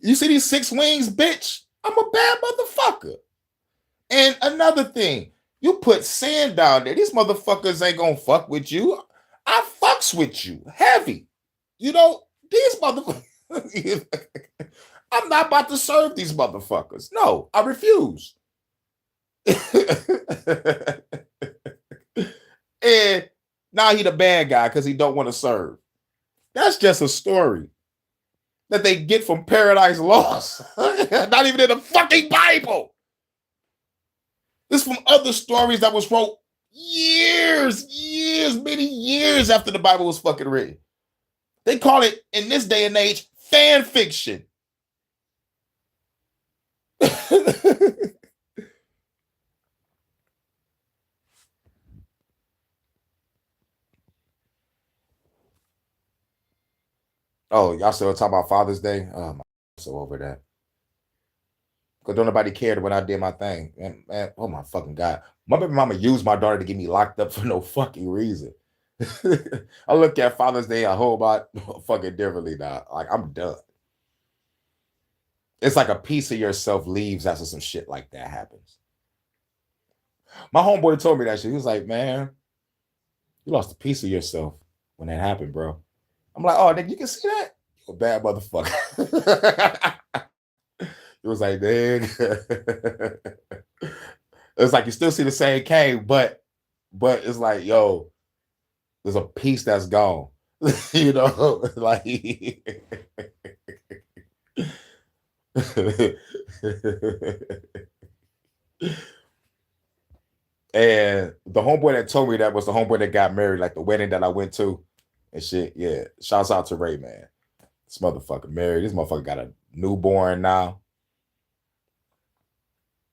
You see these 6 wings, bitch? I'm a bad motherfucker. And another thing, you put sand down there. These motherfuckers ain't gonna fuck with you. I fucks with you heavy. You know, these motherfuckers. I'm not about to serve these motherfuckers. No, I refuse. And now he the bad guy because he don't want to serve. That's just a story that they get from Paradise Lost. Not even in the fucking Bible. This is from other stories that was wrote many years after the Bible was fucking written. They call it, in this day and age, fan fiction. Oh, y'all still talking about Father's Day? Oh, I'm so over that. Because don't nobody cared when I did my thing. Man, oh my fucking God. My baby mama used my daughter to get me locked up for no fucking reason. I look at Father's Day a whole lot fucking differently now. Like, I'm done. It's like a piece of yourself leaves after some shit like that happens. My homeboy told me that shit. He was like, man, you lost a piece of yourself when that happened, bro. I'm like, oh, nigga, you can see that? You're a bad motherfucker. It was like, nigga. It's like you still see the same cane, but it's like, yo, there's a piece that's gone. You know, like and the homeboy that told me that was the homeboy that got married, like the wedding that I went to and shit. Yeah. Shouts out to Ray, man. This motherfucker married. This motherfucker got a newborn now.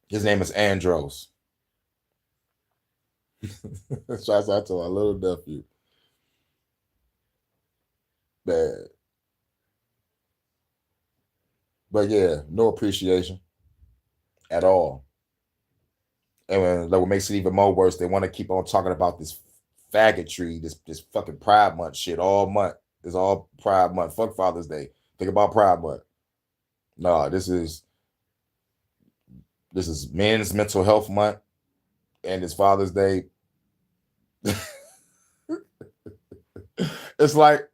His name is Andros. Shouts out to our little nephew. Man. But yeah, no appreciation at all. And what makes it even more worse, they want to keep on talking about this faggotry, this fucking Pride Month shit all month. It's all Pride Month. Fuck Father's Day. Think about Pride Month. No, this is Men's Mental Health Month, and it's Father's Day. It's like,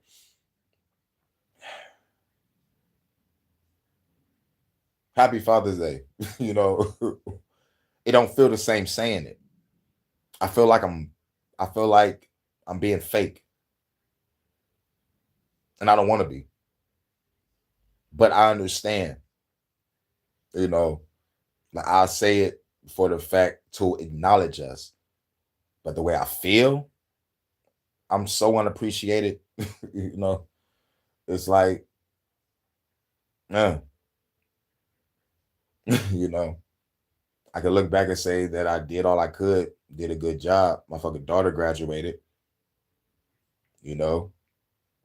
Happy Father's Day. You know, it don't feel the same saying it. I feel like I'm being fake. And I don't want to be. But I understand. You know, like, I'll say it for the fact to acknowledge us. But the way I feel, I'm so unappreciated. It's like, man, I can look back and say that I did all I could, did a good job. My fucking daughter graduated,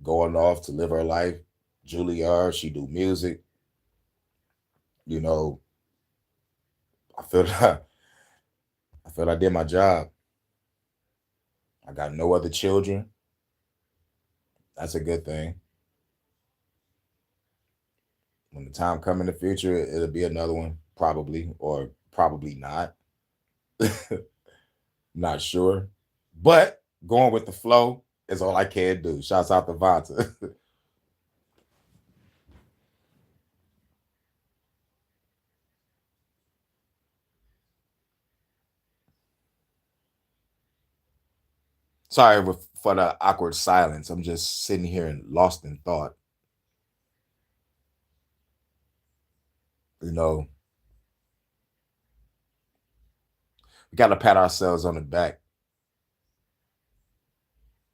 going off to live her life. Juilliard, she do music. I feel I feel I did my job. I got no other children. That's a good thing. When the time come in the future, it'll be another one, probably, or probably not. Not sure. But going with the flow is all I can do. Shouts out to Vanta. Sorry for the awkward silence. I'm just sitting here and lost in thought. We got to pat ourselves on the back.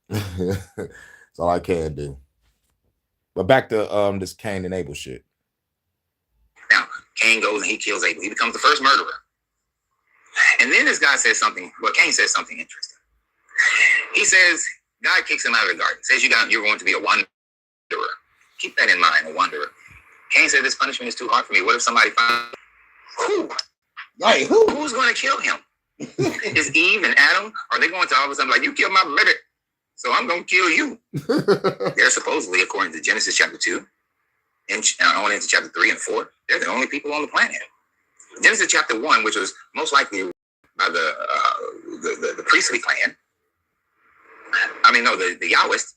That's all I can do. But back to this Cain and Abel shit. Now, Cain goes and he kills Abel. He becomes the first murderer. And then this guy says something. Well, Cain says something interesting. He says, God kicks him out of the garden. Says you're going to be a wanderer. Keep that in mind, a wanderer. Cain said, this punishment is too hard for me. What if somebody finds who? Right, who's going to kill him? Is Eve and Adam? Are they going to all of a sudden like, you killed my brother, so I'm going to kill you? They're supposedly, according to Genesis chapter 2, and on into chapter 3 and 4, they're the only people on the planet. Genesis chapter 1, which was most likely by the priestly clan, the Yahwists,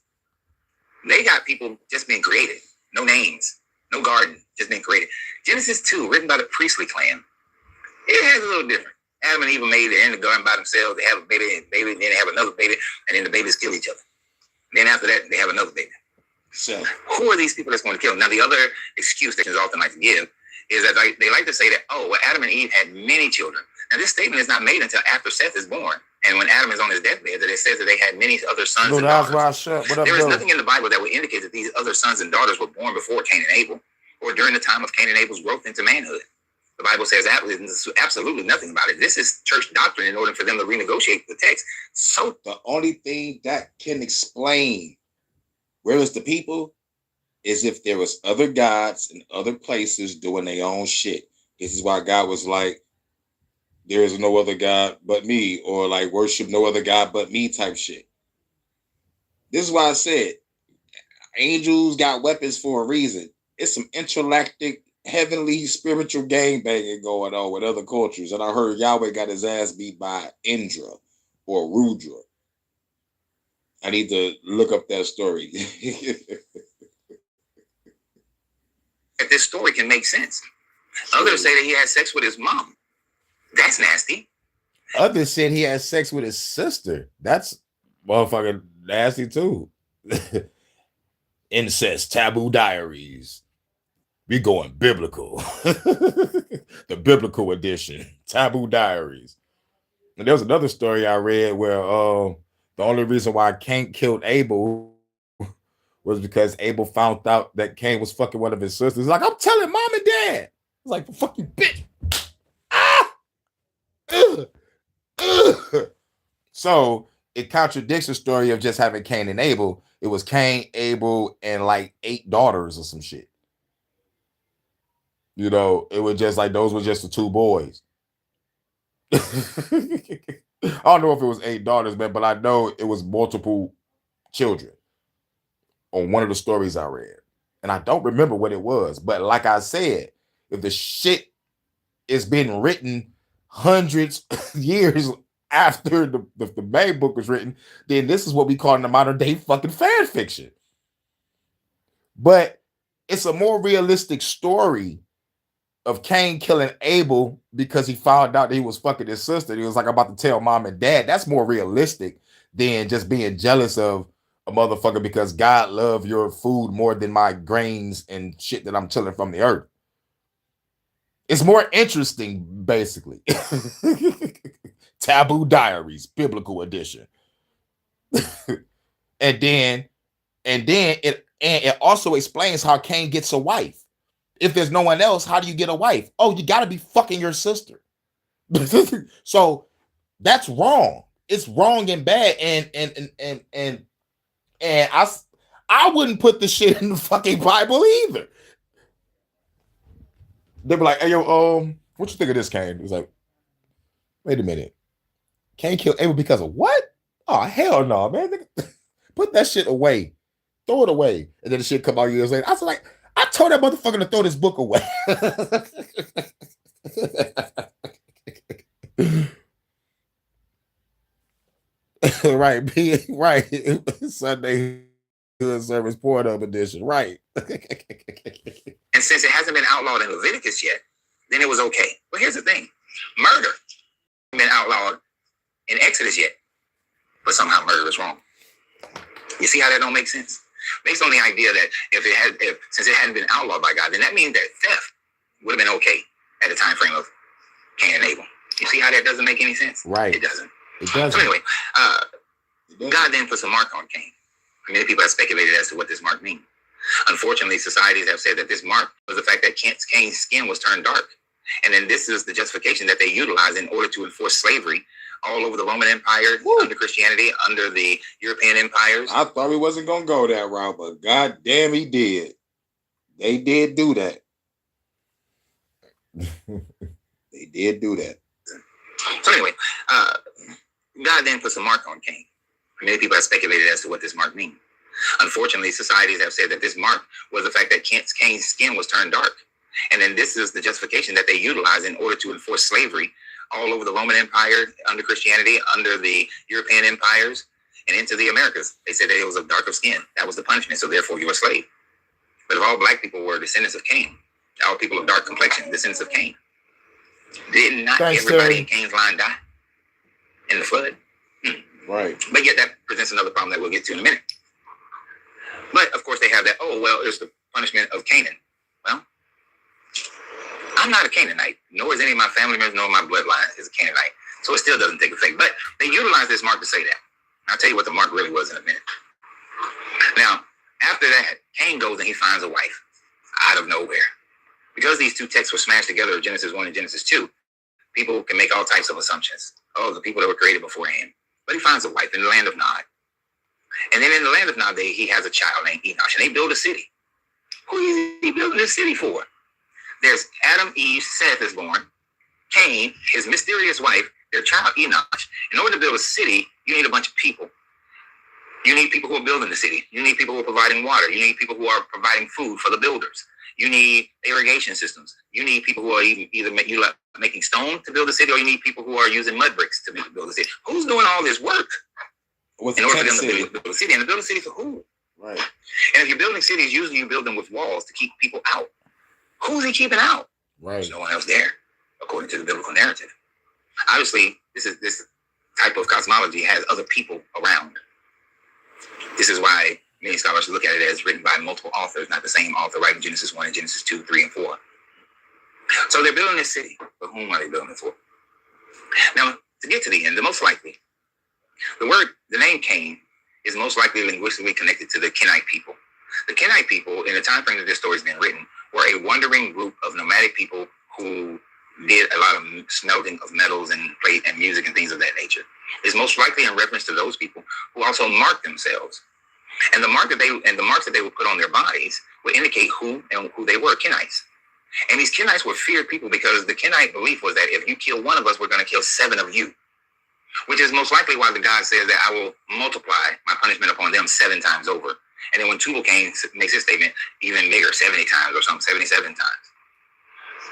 they got people just being created. No names, no garden, just being created. Genesis 2, written by the priestly clan, it has a little different. Adam and Eve made it in the garden by themselves. They have a baby, then they have another baby, and then the babies kill each other. Then after that, they have another baby. So who are these people that's going to kill them? Now, the other excuse that is often like to give is that they like to say that, Adam and Eve had many children. Now, this statement is not made until after Seth is born. And when Adam is on his deathbed, that it says that they had many other sons and daughters. There is nothing in the Bible that would indicate that these other sons and daughters were born before Cain and Abel or during the time of Cain and Abel's growth into manhood. The Bible says absolutely nothing about it. This is church doctrine in order for them to renegotiate the text. So the only thing that can explain where is the people is if there was other gods in other places doing their own shit. This is why God was like, there is no other God but me, or like worship no other God but me type shit. This is why I said angels got weapons for a reason. It's some intergalactic, heavenly, spiritual gang banging going on with other cultures. And I heard Yahweh got his ass beat by Indra or Rudra. I need to look up that story. This story can make sense. Others say that he had sex with his mom. That's nasty. Others said he had sex with his sister. That's motherfucking nasty too. Incest, taboo diaries. We going biblical. The biblical edition. Taboo diaries. And there was another story I read where the only reason why Cain killed Abel was because Abel found out that Cain was fucking one of his sisters. Like, I'm telling mom and dad. It's like, fuck you, bitch. Ah! Ugh. Ugh. So it contradicts the story of just having Cain and Abel. It was Cain, Abel, and like 8 daughters or some shit. It was just like those were just the 2 boys. I don't know if it was 8 daughters, man, but I know it was multiple children on one of the stories I read. And I don't remember what it was. But like I said, if the shit is being written hundreds of years after the main book was written, then this is what we call in the modern day fucking fan fiction. But it's a more realistic story of Cain killing Abel because he found out that he was fucking his sister. He was like, I'm about to tell mom and dad. That's more realistic than just being jealous of a motherfucker because God loved your food more than my grains and shit that I'm tilling from the earth. It's more interesting, basically. Taboo Diaries, biblical edition. and then it also explains how Cain gets a wife. If there's no one else, how do you get a wife? Oh, you got to be fucking your sister. So that's wrong. It's wrong and bad. And I wouldn't put the shit in the fucking Bible either. They'd be like, hey, yo, what you think of this, Cain? He's like, wait a minute. Cain killed Abel because of what? Oh, hell no, man. Put that shit away. Throw it away. And then the shit come out years later. I was like, I told that motherfucker to throw this book away. right. Right. Sunday service Pornhub edition. Right. And since it hasn't been outlawed in Leviticus yet, then it was okay. But here's the thing. Murder hasn't been outlawed in Exodus yet. But somehow murder is wrong. You see how that don't make sense? Based on the idea that since it hadn't been outlawed by God, then that means that theft would have been okay at the time frame of Cain and Abel. You see how that doesn't make any sense? Right. It doesn't. It doesn't. So anyway, God then puts a mark on Cain. Many people have speculated as to what this mark means. Unfortunately, societies have said that this mark was the fact that Cain's skin was turned dark. And then this is the justification that they utilize in order to enforce slavery all over the Roman Empire, under Christianity, under the European empires. I thought he wasn't going to go that route, but god damn, he did. They did do that. They did do that. So anyway, God then puts a mark on Cain. Many people have speculated as to what this mark means. Unfortunately, societies have said that this mark was the fact that Cain's skin was turned dark. And then this is the justification that they utilize in order to enforce slavery all over the Roman Empire, under Christianity, under the European empires, and into the Americas. They said that it was of darker skin. That was the punishment, so therefore you're a slave. But if all black people were descendants of Cain, all people of dark complexion, descendants of Cain, did not everybody in Cain's line die in the flood? Right. But yet that presents another problem that we'll get to in a minute. But of course they have that, oh, well, it's the punishment of Canaan. Well, I'm not a Canaanite, nor is any of my family members, nor my bloodline is a Canaanite. So it still doesn't take effect. But they utilize this mark to say that. I'll tell you what the mark really was in a minute. Now, after that, Cain goes and he finds a wife out of nowhere. Because these two texts were smashed together, Genesis 1 and Genesis 2, people can make all types of assumptions. Oh, the people that were created beforehand. But he finds a wife in the land of Nod. And then in the land of Nod, he has a child named Enosh, and they build a city. Who is he building this city for? There's Adam, Eve, Seth is born, Cain, his mysterious wife, their child Enosh. In order to build a city, you need a bunch of people. You need people who are building the city. You need people who are providing water. You need people who are providing food for the builders. You need irrigation systems. You need people who are either making stone to build a city, or you need people who are using mud bricks to build a city. Who's doing all this work in order for them to build a city? And to build a city for who? Right. And if you're building cities, usually you build them with walls to keep people out. Who's he keeping out? Right. There's no one else there, according to the biblical narrative. Obviously, this type of cosmology has other people around. This is why many scholars look at it as written by multiple authors, not the same author writing Genesis 1 and Genesis 2, 3, and 4. So they're building this city. But whom are they building it for? Now, to get to the end, the name Cain is most likely linguistically connected to the Kenite people. The Kenite people, in the time frame that this story has been written, were a wandering group of nomadic people who did a lot of smelting of metals and plate and music and things of that nature. It's most likely in reference to those people who also marked themselves. And the marks that they would put on their bodies would indicate who they were, Kenites. And these Kenites were feared people because the Kenite belief was that if you kill one of us, we're going to kill 7 of you. Which is most likely why the God says that I will multiply my punishment upon them 7 times over. And then when Tubal-Cain makes his statement, even bigger, 70 times or something, 77 times.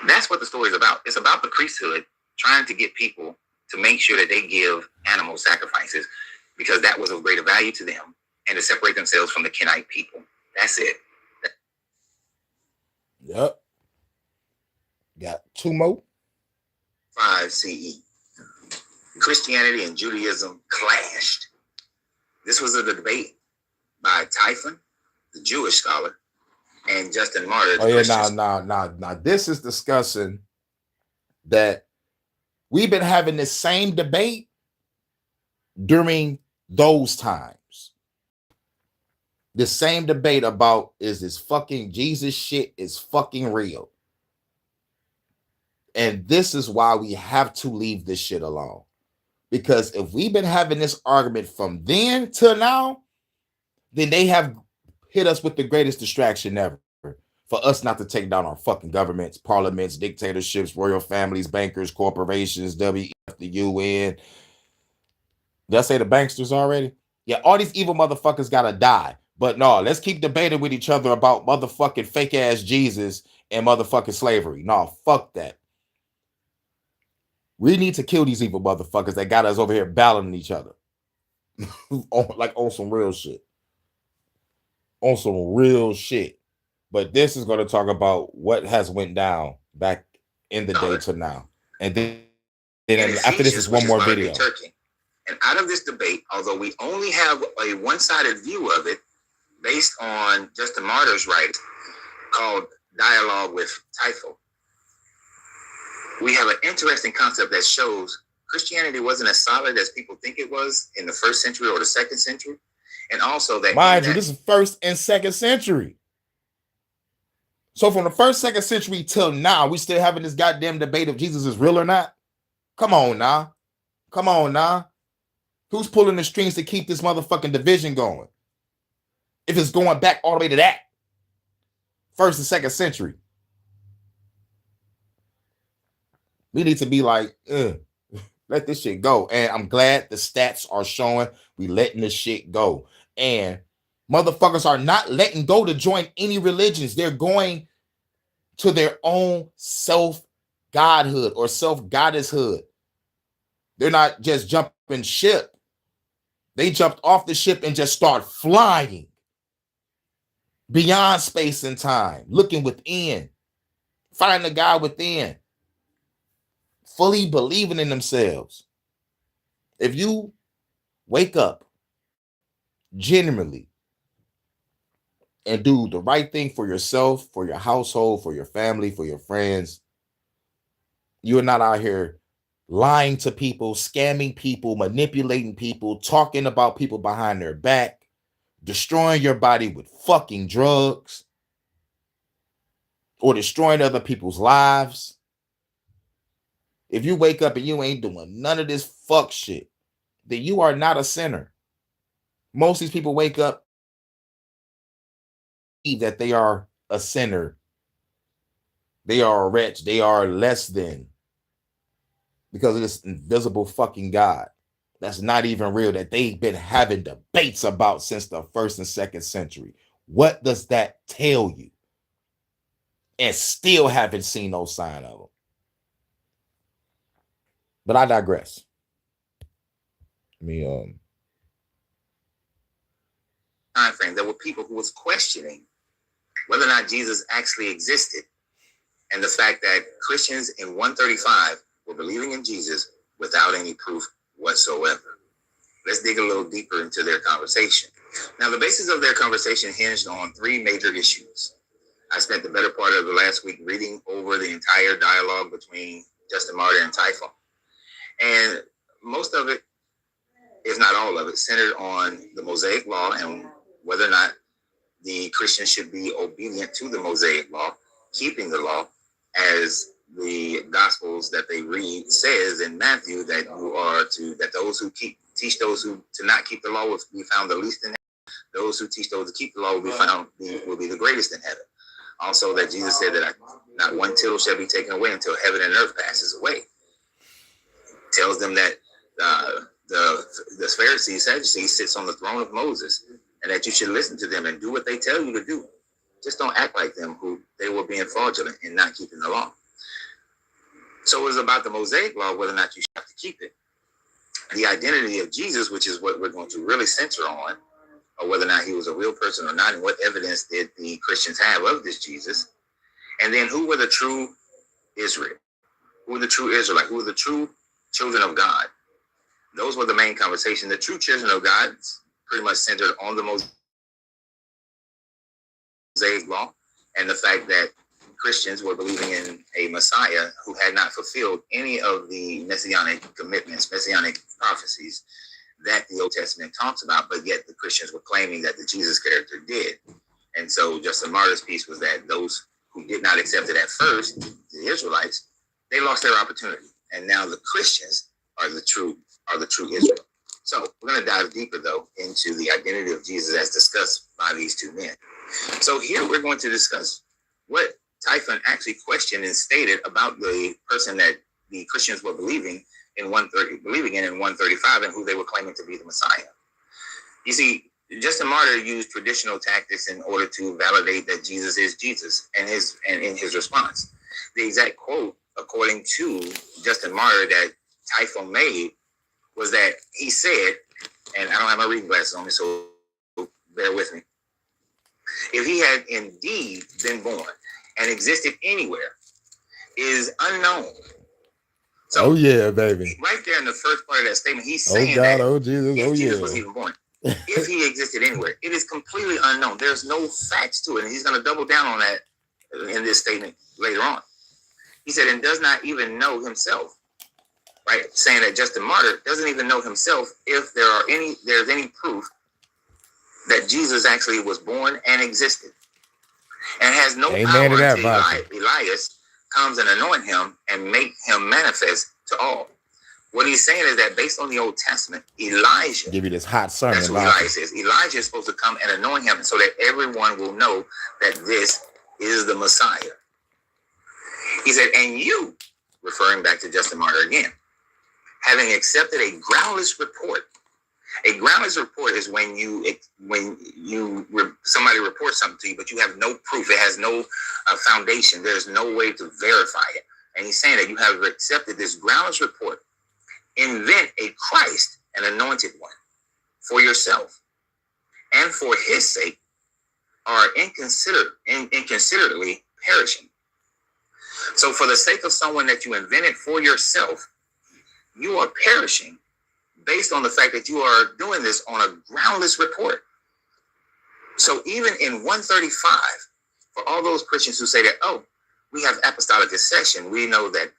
That's what the story is about. It's about the priesthood trying to get people to make sure that they give animal sacrifices because that was of greater value to them and to separate themselves from the Kenite people. That's it. Yep. Got 2 more. 5 CE. Christianity and Judaism clashed. This was a debate by Typhon, the Jewish scholar, and Justin Martyr. Oh yeah, now this is discussing that we've been having this same debate during those times. The same debate about, is this fucking Jesus shit is fucking real? And this is why we have to leave this shit alone. Because if we've been having this argument from then till now, then they have hit us with the greatest distraction ever for us not to take down our fucking governments, parliaments, dictatorships, royal families, bankers, corporations, WEF, the UN. Did I say the banksters already? Yeah, all these evil motherfuckers gotta die. But no, let's keep debating with each other about motherfucking fake ass Jesus and motherfucking slavery. No, fuck that. We need to kill these evil motherfuckers that got us over here battling each other. on some real shit. On some real shit. But this is going to talk about what has went down back in the day to now. And then after this is one more video. Turkey. And out of this debate, although we only have a one-sided view of it based on Justin Martyr's writing called Dialogue with Typho, we have an interesting concept that shows Christianity wasn't as solid as people think it was in the 1st century or the 2nd century. And also that... Mind you, this is 1st and 2nd century. So from the 1st, 2nd century till now, we still having this goddamn debate if Jesus is real or not? Come on now. Come on now. Who's pulling the strings to keep this motherfucking division going? If it's going back all the way to that 1st and 2nd century. We need to be like, let this shit go. And I'm glad the stats are showing we letting this shit go. And motherfuckers are not letting go to join any religions. They're going to their own self-godhood or self-goddesshood. They're not just jumping ship. They jumped off the ship and just start flying beyond space and time, looking within, finding the God within, fully believing in themselves. If you wake up genuinely and do the right thing for yourself, for your household, for your family, for your friends, you're not out here lying to people, scamming people, manipulating people, talking about people behind their back, destroying your body with fucking drugs, or destroying other people's lives. If you wake up and you ain't doing none of this fuck shit, then you are not a sinner. Most of these people wake up that they are a sinner. They are a wretch. They are less than, because of this invisible fucking God that's not even real, that they've been having debates about since the 1st and 2nd century. What does that tell you? And still haven't seen no sign of them. But I digress. Time frame, there were people who was questioning whether or not Jesus actually existed, and the fact that Christians in 135 were believing in Jesus without any proof whatsoever. Let's dig a little deeper into their conversation. Now, the basis of their conversation hinged on 3 major issues. I spent the better part of the last week reading over the entire dialogue between Justin Martyr and Typho. And most of it, if not all of it, centered on the Mosaic Law and whether or not the Christians should be obedient to the Mosaic Law, keeping the law, as the Gospels that they read says in Matthew that that those who teach those who to not keep the law will be found the least in heaven. Those who teach those to keep the law will be the greatest in heaven. Also, that Jesus said that not one tittle shall be taken away until heaven and earth passes away. Tells them that the Pharisees, Sadducees sits on the throne of Moses, and that you should listen to them and do what they tell you to do. Just don't act like them, who they were being fraudulent and not keeping the law. So it was about the Mosaic Law, whether or not you should have to keep it. The identity of Jesus, which is what we're going to really center on, or whether or not he was a real person or not, and what evidence did the Christians have of this Jesus. And then who were the true Israel? Who were the true Israelites? Who were the true children of God? Those were the main conversation. The true children of God pretty much centered on the Mosaic Law and the fact that Christians were believing in a Messiah who had not fulfilled any of the messianic commitments, messianic prophecies that the Old Testament talks about, but yet the Christians were claiming that the Jesus character did. And so Justin Martyr's piece was that those who did not accept it at first, the Israelites, they lost their opportunity. And now the Christians are the true Israel. So we're going to dive deeper, though, into the identity of Jesus as discussed by these two men. So here we're going to discuss what Typhon actually questioned and stated about the person that the Christians were believing in 135 and who they were claiming to be the Messiah. You see, Justin Martyr used traditional tactics in order to validate that Jesus is Jesus and in his response. The exact quote, according to Justin Martyr, that Typhon made was that he said, and I don't have my reading glasses on me, so bear with me. If he had indeed been born and existed anywhere, is unknown. So, oh yeah, baby. Right there in the first part of that statement, he's saying God, that oh Jesus, if oh Jesus yeah. was even born, if he existed anywhere, it is completely unknown. There's no facts to it, and he's going to double down on that in this statement later on. He said, and does not even know himself, right? Saying that Justin Martyr doesn't even know himself if there's any proof that Jesus actually was born and existed, and has no power until Elias comes and anoint him and make him manifest to all. What he's saying is that based on the Old Testament, Elijah, give you this hot sermon. That's what Elias is. Elijah is supposed to come and anoint him so that everyone will know that this is the Messiah. He said, and you, referring back to Justin Martyr again, having accepted a groundless report. A groundless report is when somebody reports something to you, but you have no proof. It has no foundation. There's no way to verify it. And he's saying that you have accepted this groundless report. Invent a Christ, an anointed one, for yourself, and for his sake are inconsiderately perishing. So for the sake of someone that you invented for yourself, you are perishing based on the fact that you are doing this on a groundless report. So even in 135, for all those Christians who say that, oh, we have apostolic accession, we know that,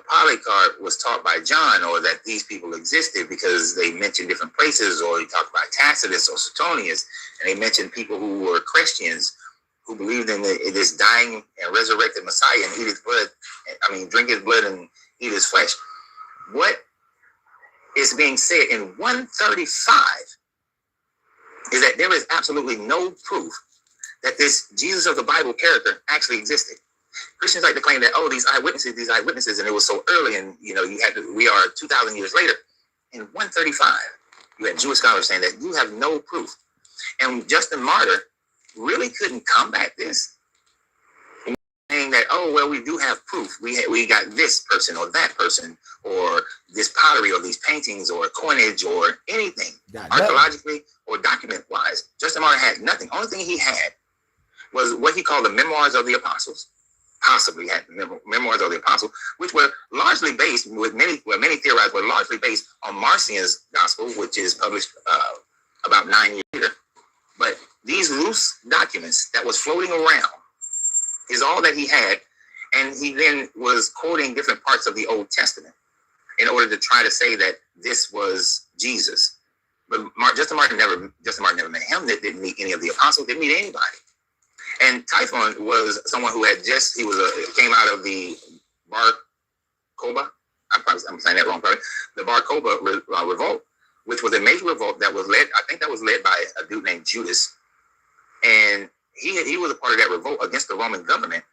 Polycarp was taught by John, or that these people existed because they mentioned different places, or he talked about Tacitus or Suetonius, and they mentioned people who were Christians who believed in this dying and resurrected Messiah and drink his blood and eat his flesh. What is being said in 135 is that there is absolutely no proof that this Jesus of the Bible character actually existed. Christians like to claim that, these eyewitnesses, and it was so early, and we are 2,000 years later. In 135, you had Jewish scholars saying that you have no proof. And Justin Martyr really couldn't combat this, saying that, we do have proof. We got this person or that person, or this pottery or these paintings or coinage or anything, archaeologically or document-wise. Justin Martyr had nothing. Only thing he had was what he called the Memoirs of the Apostles, possibly had Memoirs of the Apostles, which were largely based, many theorize were largely based on Marcion's gospel, which is published about 9 years later. But these loose documents that was floating around is all that he had, and he then was quoting different parts of the Old Testament in order to try to say that this was Jesus. But Justin Martyr never met him. Didn't meet any of the apostles. Didn't meet anybody. And Typhon was someone who came out of the Bar Kokhba. I'm saying that wrong, probably. The Bar Kokhba revolt, which was a major revolt that was led by a dude named Judas, and he was a part of that revolt against the Roman government.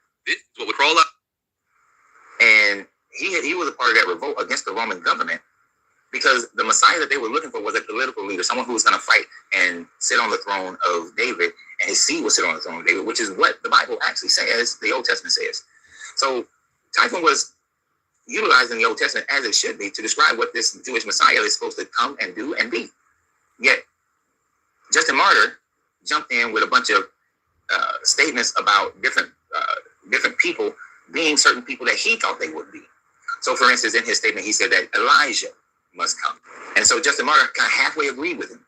What we call up. And he was a part of that revolt against the Roman government because the Messiah that they were looking for was a political leader, someone who was going to fight and sit on the throne of David, and his seed would sit on the throne of David, which is what the Bible actually says, the Old Testament says. So Typhon was utilizing the Old Testament as it should be to describe what this Jewish Messiah is supposed to come and do and be. Yet Justin Martyr jumped in with a bunch of statements about different people being certain people that he thought they would be. So, for instance, in his statement, he said that Elijah must come. And so Justin Martyr kind of halfway agreed with him.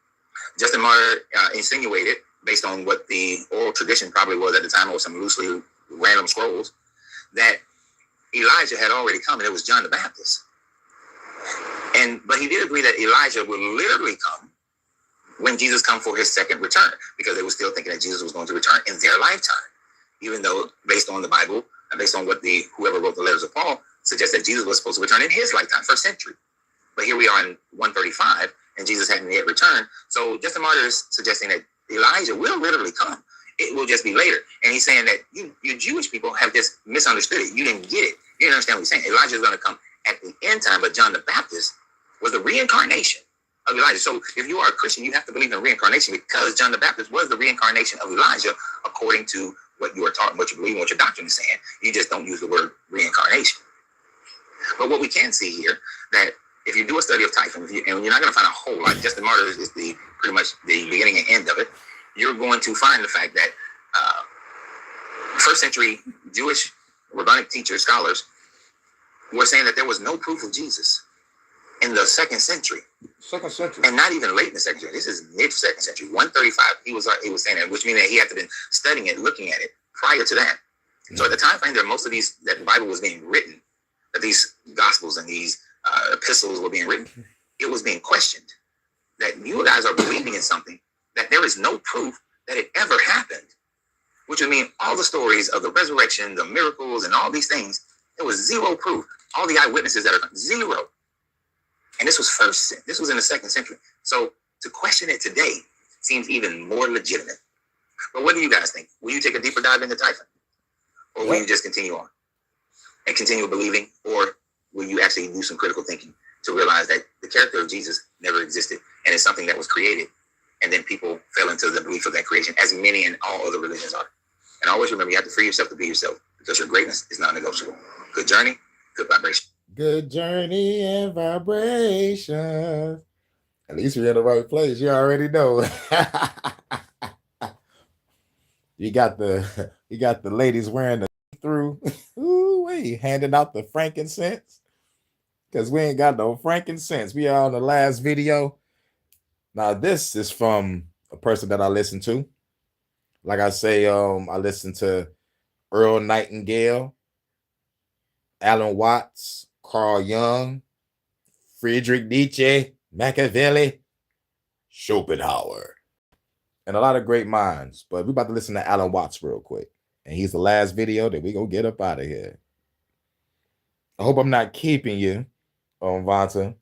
Justin Martyr insinuated, based on what the oral tradition probably was at the time, or some loosely random scrolls, that Elijah had already come, and it was John the Baptist. But he did agree that Elijah would literally come when Jesus come for his second return, because they were still thinking that Jesus was going to return in their lifetime, even though based on the Bible and based on what whoever wrote the letters of Paul suggests that Jesus was supposed to return in his lifetime, first century. But here we are in 135, and Jesus hadn't yet returned. So Justin Martyr is suggesting that Elijah will literally come. It will just be later. And he's saying that you Jewish people have just misunderstood it. You didn't get it. You didn't understand what he's saying. Elijah is going to come at the end time, but John the Baptist was the reincarnation of Elijah. So if you are a Christian, you have to believe in reincarnation, because John the Baptist was the reincarnation of Elijah, according to what you are taught, what you believe, what your doctrine is saying. You just don't use the word reincarnation. But what we can see here, that if you do a study of Typhon, and you're not going to find a whole lot, Justin Martyr is pretty much the beginning and end of it, you're going to find the fact that first century Jewish rabbinic teachers, scholars, were saying that there was no proof of Jesus in the second century. Second century. And not even late in the second century. This is mid-second century. 135, he was saying that, which means that he had to been studying it, looking at it prior to that. Mm-hmm. So at the time frame that most of that the Bible was being written, that these Gospels and these epistles were being written, it was being questioned. That you guys are believing in something that there is no proof that it ever happened. Which would mean all the stories of the resurrection, the miracles, and all these things, there was zero proof. All the eyewitnesses that are zero. And this was in the second century. So to question it today seems even more legitimate. But what do you guys think? Will you take a deeper dive into Typhon? Or will you just continue on and continue believing? Or will you actually do some critical thinking to realize that the character of Jesus never existed, and it's something that was created, and then people fell into the belief of that creation, as many and all other religions are? And always remember, you have to free yourself to be yourself, because your greatness is non-negotiable. Good journey, good vibration. Good journey and vibration. At least you're in the right place. You already know. You got the ladies wearing the through. Ooh, wait, handing out the frankincense. Because we ain't got no frankincense. We are on the last video. Now, this is from a person that I listen to. Like I say, I listen to Earl Nightingale, Alan Watts, Carl Jung, Friedrich Nietzsche, Machiavelli, Schopenhauer, and a lot of great minds. But we're about to listen to Alan Watts real quick. And he's the last video that we gonna get up out of here. I hope I'm not keeping you on Vanta.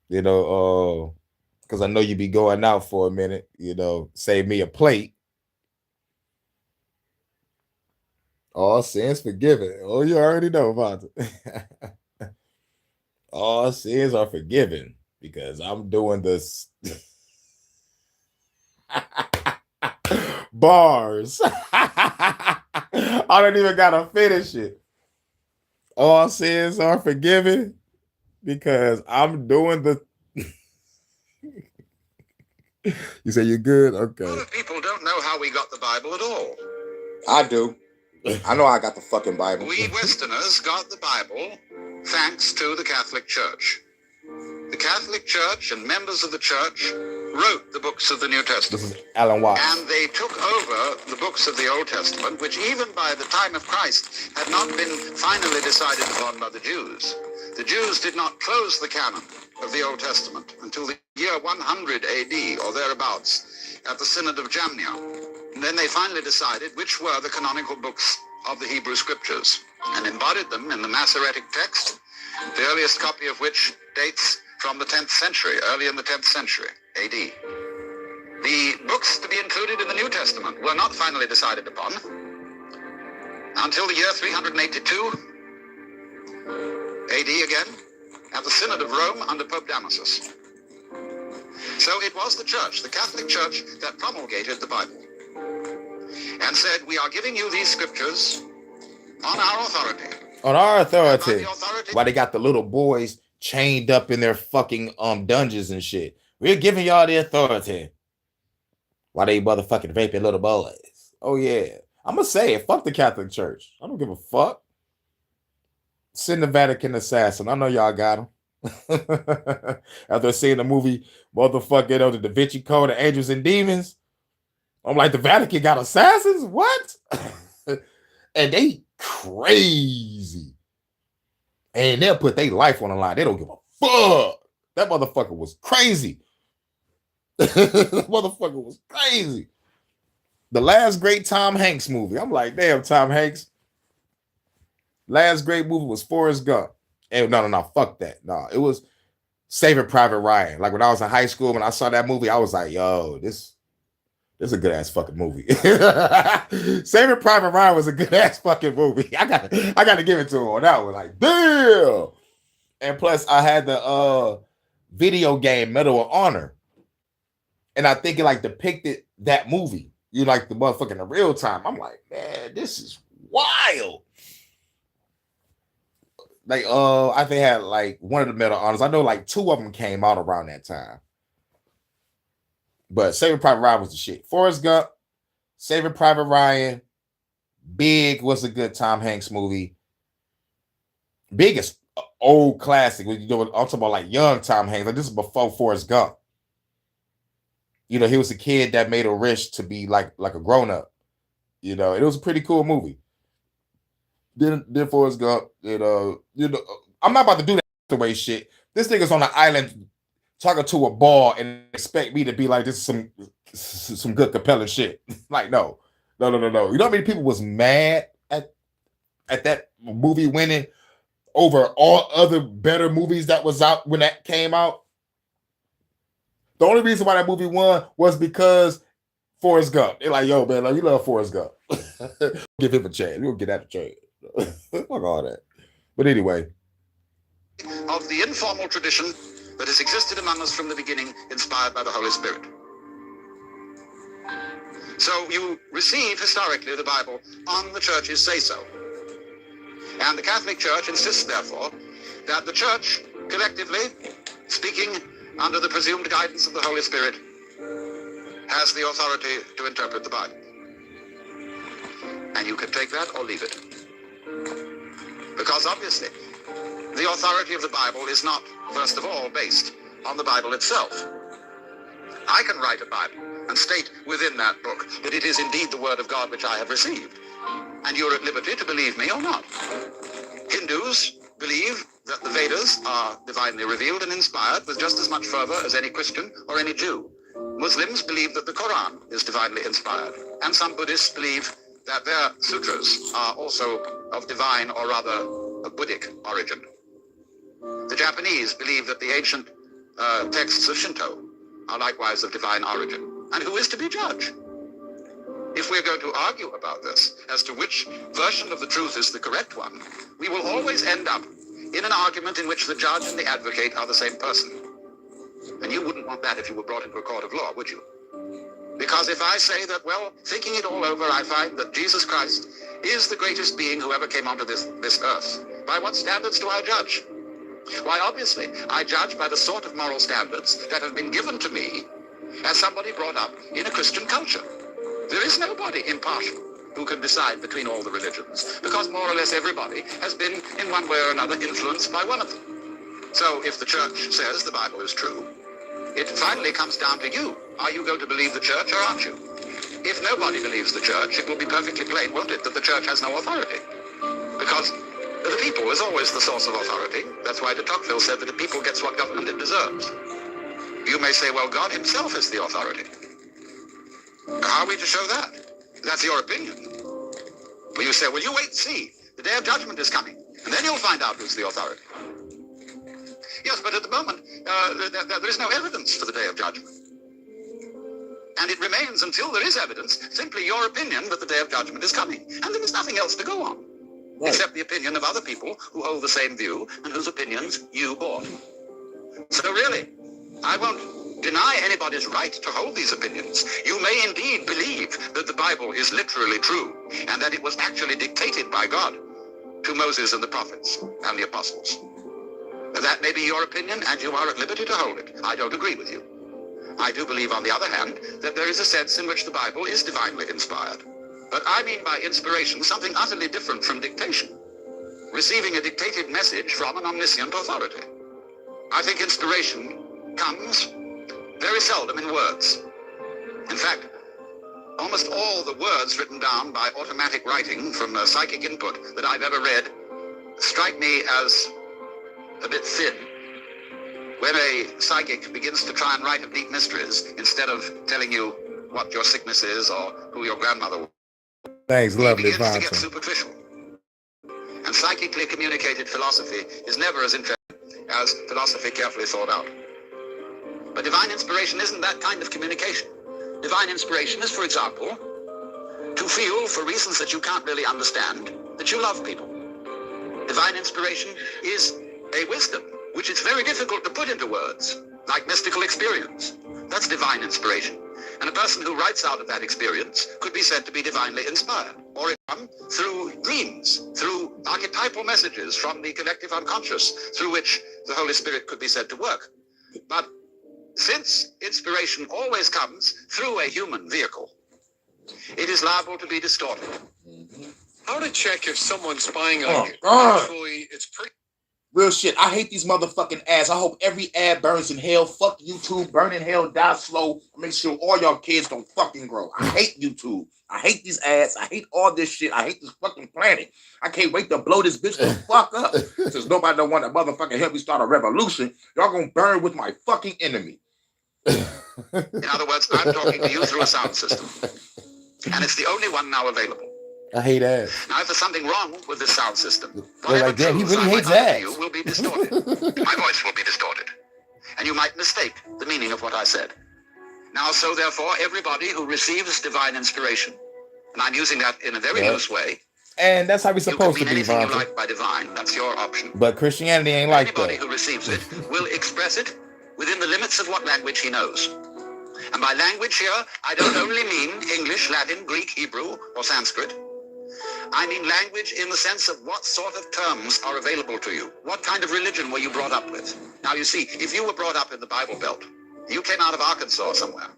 You know, because I know you be going out for a minute, you know, save me a plate. All sins forgiven. Oh, you already know, Vanta. All sins are forgiven because I'm doing this. Bars. I don't even gotta finish it. All sins are forgiven because I'm doing the. You say you're good? Okay. A lot of people don't know how we got the Bible at all. I do. I know I got the fucking Bible. We Westerners got the Bible thanks to the Catholic Church. The Catholic Church and members of the church wrote the books of the New Testament. This is Alan Watts. And they took over the books of the Old Testament, which even by the time of Christ had not been finally decided upon by the Jews. The Jews did not close the canon of the Old Testament until the year 100 AD or thereabouts at the Synod of Jamnia. And then they finally decided which were the canonical books of the Hebrew Scriptures and embodied them in the Masoretic text, the earliest copy of which dates from the 10th century, early in the 10th century AD. The books to be included in the New Testament were not finally decided upon until the year 382 AD again, at the Synod of Rome under Pope Damasus. So it was the Church, the Catholic Church, that promulgated the Bible and said, we are giving you these scriptures on our authority. On our authority. Why they got the little boys chained up in their fucking dungeons and shit. We're giving y'all the authority. Why they motherfucking raping little boys? Oh yeah. I'm gonna say it. Fuck the Catholic Church. I don't give a fuck. Send the Vatican assassin. I know y'all got him. After seeing the movie motherfucking the Da Vinci Code of Angels and Demons, I'm like, the Vatican got assassins? What? And they crazy. And they'll put their life on the line. They don't give a fuck. That motherfucker was crazy. That motherfucker was crazy. The last great Tom Hanks movie. I'm like, damn, Tom Hanks. Last great movie was Forrest Gump. And no, fuck that. No, it was Saving Private Ryan. Like when I was in high school, when I saw that movie, I was like, yo, this is a good ass fucking movie. Saving Private Ryan was a good ass fucking movie. I gotta give it to him on that one. Like, damn. And plus, I had the video game Medal of Honor, and I think it like depicted that movie. You like the motherfucker in real time. I'm like, man, this is wild. Like, I think I had like one of the Medal of Honors. I know like 2 of them came out around that time. But Saving Private Ryan was the shit. Forrest Gump, Saving Private Ryan, Big was a good Tom Hanks movie. Big is an old classic. When you know, I'm talking about like young Tom Hanks. Like this is before Forrest Gump. You know, he was a kid that made a wish to be like a grown up. You know, it was a pretty cool movie. Then Forrest Gump. You know, I'm not about to do that the way shit. This nigga's on the island talking to a ball and expect me to be like, this is some good compelling shit. Like, no. You know how many people was mad at that movie winning over all other better movies that was out when that came out? The only reason why that movie won was because Forrest Gump. They're like, yo, man, like, you love Forrest Gump. Give him a chance. We'll get that a chance. Fuck all that. But anyway. Of the informal tradition that has existed among us from the beginning, inspired by the Holy Spirit. So you receive historically the Bible on the church's say-so. And the Catholic Church insists, therefore, that the church, collectively, speaking under the presumed guidance of the Holy Spirit, has the authority to interpret the Bible. And you can take that or leave it. Because obviously, the authority of the Bible is not, first of all, based on the Bible itself. I can write a Bible and state within that book that it is indeed the word of God which I have received. And you're at liberty to believe me or not. Hindus believe that the Vedas are divinely revealed and inspired with just as much fervor as any Christian or any Jew. Muslims believe that the Quran is divinely inspired. And some Buddhists believe that their sutras are also of divine or rather Buddhic origin. The Japanese believe that the ancient texts of Shinto are likewise of divine origin. And who is to be judge? If we're going to argue about this as to which version of the truth is the correct one, we will always end up in an argument in which the judge and the advocate are the same person. And you wouldn't want that if you were brought into a court of law, would you? Because if I say that, well, thinking it all over, I find that Jesus Christ is the greatest being who ever came onto this earth, by what standards do I judge? Why, obviously, I judge by the sort of moral standards that have been given to me as somebody brought up in a Christian culture. There is nobody impartial who can decide between all the religions, because more or less everybody has been, in one way or another, influenced by one of them. So if the church says the Bible is true, it finally comes down to you. Are you going to believe the church or aren't you? If nobody believes the church, it will be perfectly plain, won't it, that the church has no authority? Because the people is always the source of authority. That's why de Tocqueville said that the people gets what government it deserves. You may say, well, God himself is the authority. How are we to show that? That's your opinion. Well, you say, well, you wait and see. The day of judgment is coming, and then you'll find out who's the authority. Yes, but at the moment, there is no evidence for the day of judgment. And it remains, until there is evidence, simply your opinion that the day of judgment is coming. And there is nothing else to go on, right, except the opinion of other people who hold the same view and whose opinions you bought. So really, I won't deny anybody's right to hold these opinions. You may indeed believe that the Bible is literally true and that it was actually dictated by God to Moses and the prophets and the apostles. That may be your opinion, and you are at liberty to hold it. I don't agree with you. I do believe, on the other hand, that there is a sense in which the Bible is divinely inspired. But I mean by inspiration something utterly different from dictation. Receiving a dictated message from an omniscient authority. I think inspiration comes very seldom in words. In fact, almost all the words written down by automatic writing from psychic input that I've ever read strike me as a bit thin. When a psychic begins to try and write of deep mysteries instead of telling you what your sickness is or who your grandmother was, Thanks, lovely begins to get Vonta. superficial. And psychically communicated philosophy is never as interesting as philosophy carefully thought out. But divine inspiration isn't that kind of communication. Divine inspiration is, for example, to feel, for reasons that you can't really understand, that you love people. Divine inspiration is a wisdom which it's very difficult to put into words, like mystical experience. That's divine inspiration. And a person who writes out of that experience could be said to be divinely inspired. Or it comes through dreams, through archetypal messages from the collective unconscious, through which the Holy Spirit could be said to work. But since inspiration always comes through a human vehicle, it is liable to be distorted. How to check if someone's spying on you? God. Actually, it's pretty. Real shit. I hate these motherfucking ads. I hope every ad burns in hell. Fuck YouTube. Burn in hell. Die slow. Make sure all y'all kids don't fucking grow. I hate YouTube. I hate these ads. I hate all this shit. I hate this fucking planet. I can't wait to blow this bitch the fuck up. Since nobody don't want to motherfucking help me start a revolution, y'all gonna burn with my fucking enemy. In other words, I'm talking to you through a sound system. And it's the only one now available. I hate ads. Now, if there's something wrong with this sound system, They're like, damn, he really hates ads. You will be distorted. My voice will be distorted. And you might mistake the meaning of what I said. Now, so therefore, everybody who receives divine inspiration, and I'm using that in a very loose way. And that's how we're supposed to be, anything you Vonta. like by divine. That's your option. But Christianity ain't like Anybody that. who receives it will express it within the limits of what language he knows. And by language here, I don't only mean English, Latin, Greek, Hebrew, or Sanskrit. I mean language in the sense of what sort of terms are available to you. What kind of religion were you brought up with? Now, you see, if you were brought up in the Bible Belt, you came out of Arkansas somewhere,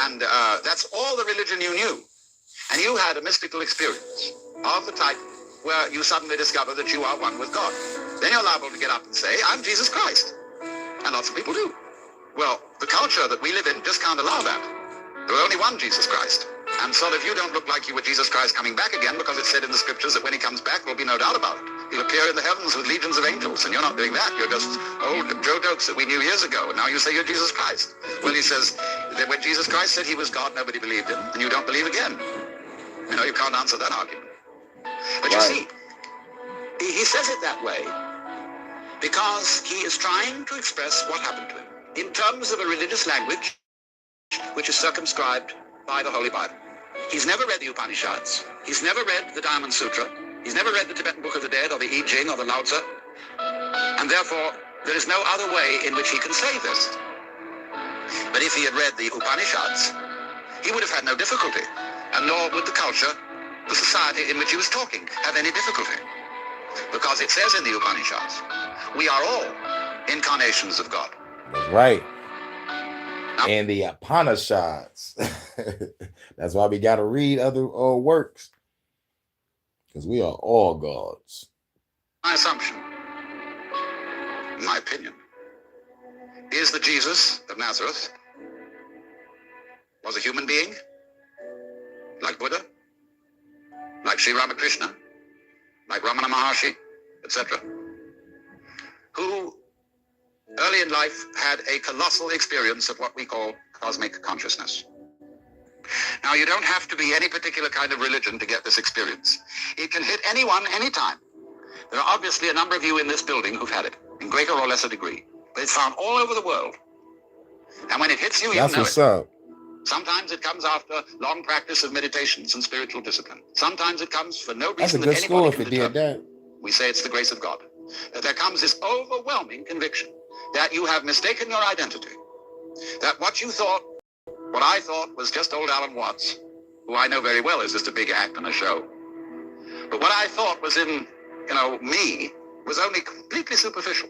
and that's all the religion you knew, and you had a mystical experience of the type where you suddenly discover that you are one with God, then you're liable to get up and say, I'm Jesus Christ. And lots of people do. Well, the culture that we live in just can't allow that. There's only one Jesus Christ. And so if you don't look like you were Jesus Christ coming back again, because it's said in the scriptures that when he comes back, there'll be no doubt about it. He'll appear in the heavens with legions of angels, and you're not doing that. You're just old Joe Dokes that we knew years ago, and now you say you're Jesus Christ. Well, he says that when Jesus Christ said he was God, nobody believed him, and you don't believe again. You know, you can't answer that argument. But you see, he says it that way because he is trying to express what happened to him in terms of a religious language which is circumscribed by the Holy Bible. He's never read the Upanishads. He's never read the Diamond Sutra. He's never read the Tibetan Book of the Dead or the I Ching or the Lao Tzu. And therefore, there is no other way in which he can say this. But if he had read the Upanishads, he would have had no difficulty. And nor would the culture, the society in which he was talking, have any difficulty. Because it says in the Upanishads, we are all incarnations of God. That's right. And the Upanishads. That's why we got to read other works. Because we are all gods. My assumption, in my opinion, is that Jesus of Nazareth was a human being, like Buddha, like Sri Ramakrishna, like Ramana Maharshi, etc., who early in life had a colossal experience of what we call cosmic consciousness. Now, you don't have to be any particular kind of religion to get this experience. It can hit anyone, anytime. There are obviously a number of you in this building who've had it, in greater or lesser degree. But it's found all over the world. And when it hits you, you know it. That's what's up. Sometimes it comes after long practice of meditations and spiritual discipline. Sometimes it comes for no reason that anybody can determine. We say it's the grace of God. There comes this overwhelming conviction that you have mistaken your identity. That what you thought, what I thought was just old Alan Watts, who I know very well is just a big act and a show. But what I thought was in, me, was only completely superficial.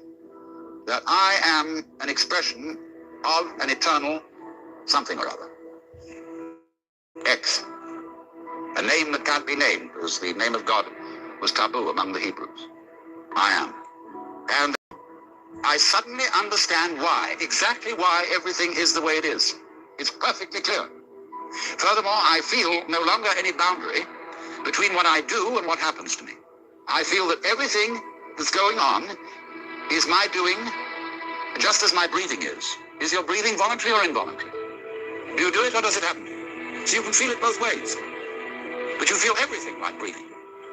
That I am an expression of an eternal something or other. X. A name that can't be named, because the name of God was taboo among the Hebrews. I am. And I suddenly understand why, exactly why everything is the way it is. It's perfectly clear. Furthermore, I feel no longer any boundary between what I do and what happens to me. I feel that everything that's going on is my doing, just as my breathing is. Is your breathing voluntary or involuntary? Do you do it or does it happen? So you can feel it both ways. But you feel everything like breathing.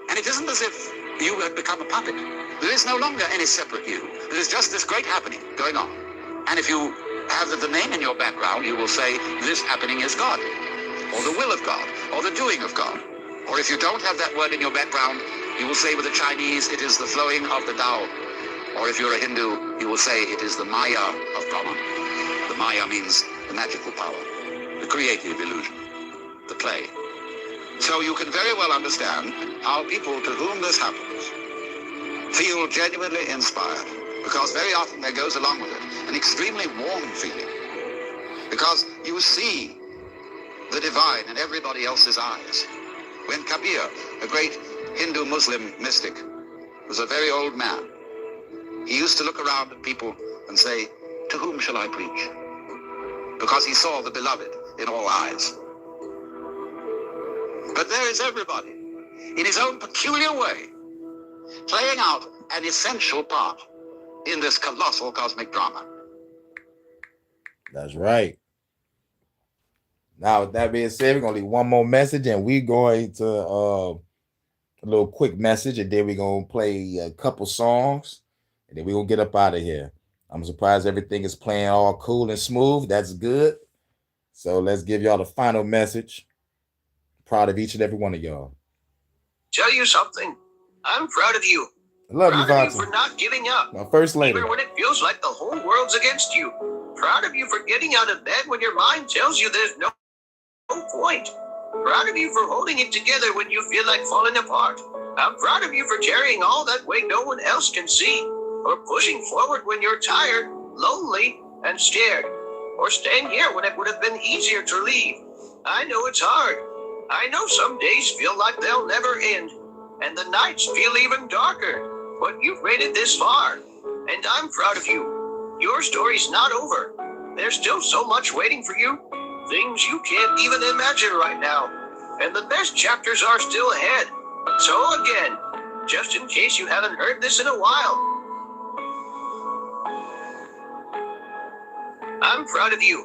And it isn't as if you have become a puppet. There is no longer any separate you. There is just this great happening going on. And if you have the name in your background, you will say, this happening is God, or the will of God, or the doing of God. Or if you don't have that word in your background, you will say with the Chinese, it is the flowing of the Tao. Or if you're a Hindu, you will say it is the Maya of Brahman. The Maya means the magical power, the creative illusion, the play. So you can very well understand how people to whom this happens feel genuinely inspired, because very often there goes along with it an extremely warm feeling, because you see the divine in everybody else's eyes. When Kabir, a great Hindu Muslim mystic, was a very old man, he used to look around at people and say, to whom shall I preach? Because he saw the beloved in all eyes. But there is everybody, in his own peculiar way, playing out an essential part in this colossal cosmic drama. That's right. Now, with that being said, we're going to leave one more message, and we're going to a little quick message, and then we're going to play a couple songs, and then we're going to get up out of here. I'm surprised everything is playing all cool and smooth. That's good. So let's give y'all the final message. Proud of each and every one of y'all. Tell you something. I'm proud of you. I love proud you, of you Vata. for not giving up. My first lady. Even when it feels like the whole world's against you. Proud of you for getting out of bed when your mind tells you there's no point. Proud of you for holding it together when you feel like falling apart. I'm proud of you for carrying all that weight no one else can see. Or pushing forward when you're tired, lonely, and scared. Or staying here when it would have been easier to leave. I know it's hard. I know some days feel like they'll never end. And the nights feel even darker. But you've made it this far. And I'm proud of you. Your story's not over. There's still so much waiting for you. Things you can't even imagine right now. And the best chapters are still ahead. So again, just in case you haven't heard this in a while, I'm proud of you.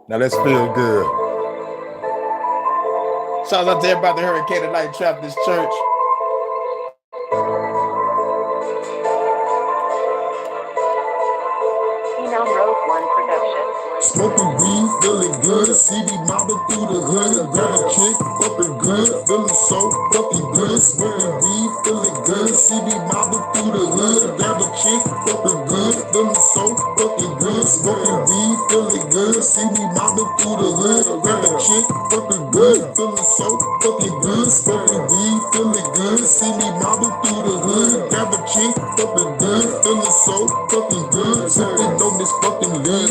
Now let's feel good. Shout out to everybody at Hurykane Night Trappist Church. Smoking weed, feeling good. CD mobbing through the hood. Grab a chick, fucking good. Feeling so fucking good. Smoking weed, feeling good. CD mobbing through the hood. Grab a chick, fucking good. Feeling so fucking good. Smoking weed, feeling good. CD mobbing through the hood. Grab a chick, fucking good. Feeling so fucking good. Smoking weed, feeling good. CD mobbing through the hood. Grab a chick, fucking good. Feeling so fucking good. Sipping on this fucking lean.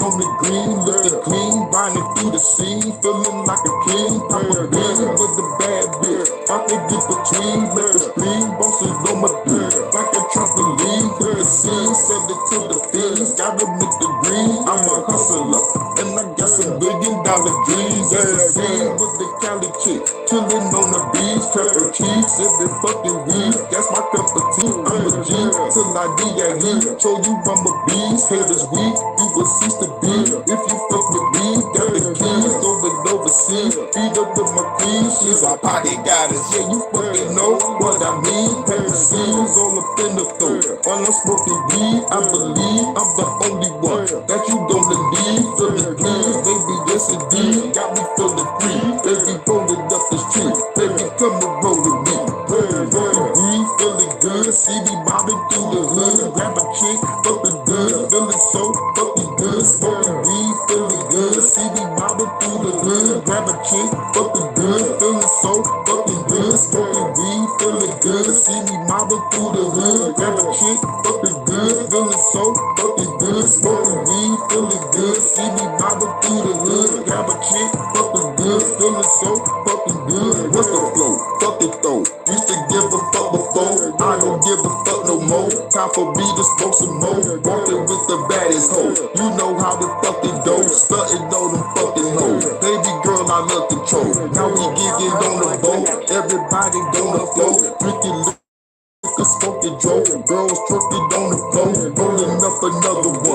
On the green, looking clean, grinding through the scene, feeling like a king. Pop a bean with the bad bitch. I can get between, make the screen, bosses on my dick. Like a trampoline, hit the scene, send it to the fiends. Gotta make the green, I'm a hustler, and I got some $1 billion dreams. As a scene with the Cali chick, chillin' on the beach, pepper cheeks, sipping fucking weed. That's my cup of tea. I'm a G till I D.A.E. Show you I'm a beast, haters weak, you will cease to be. If you fuck with me, got the keys over and overseas. Feed up with my queen, she's our pocket goddess. Yeah, you fucking know what I mean. Pepper seeds all up in the throat. While I'm smoking weed, I believe I'm the only one that you gonna need. Feeling clean, baby, yes indeed. Got me feeling free. Baby, rolling up the street. Baby, come and roll with me. Weed, feeling good. See me bobbing through the hood. Grab a chick, fucking good. Feeling so fucking good. Smoking weed, feeling good. See me bobbing through the hood. Grab a chick, fucking good. Feeling so fucking good. Smoking weed, feeling good. See me mobbing through the hood. Grab a chick, fucking good. Feeling so fucking good. Smoking weed, feeling good. See me mobbing through the hood. Grab a chick, fucking good. Feeling so fucking good. What's the flow? Fuck it though. Used to give a fuck before. I don't give a fuck no more. Time for me to smoke some more. Walking with the baddest hoe. You know how to fucking go. Stunting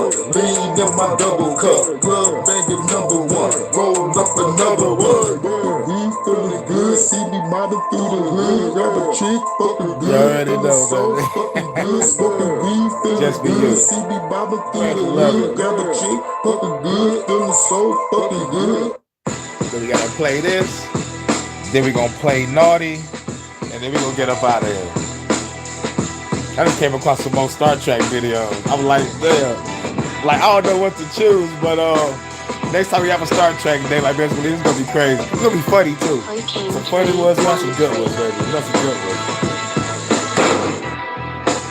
Lean in my double cup, club banging number one, roll up another one. We feeling good, see me mobbing through the hood, grab a chick, fucking good, feeling so fucking good, smoking weed, feeling good, see me mobbing through the hood, grab a chick, fucking good, feeling so fucking good. So we gotta play this, then we gonna play Naughty, and then we gonna get up out of here. I just came across some more Star Trek videos. I'm like, damn. Like, I don't know what to choose, but next time we have a Star Trek day like this, it's gonna be crazy. It's gonna be funny too. Some funny ones, some good ones, baby. That's some good ones.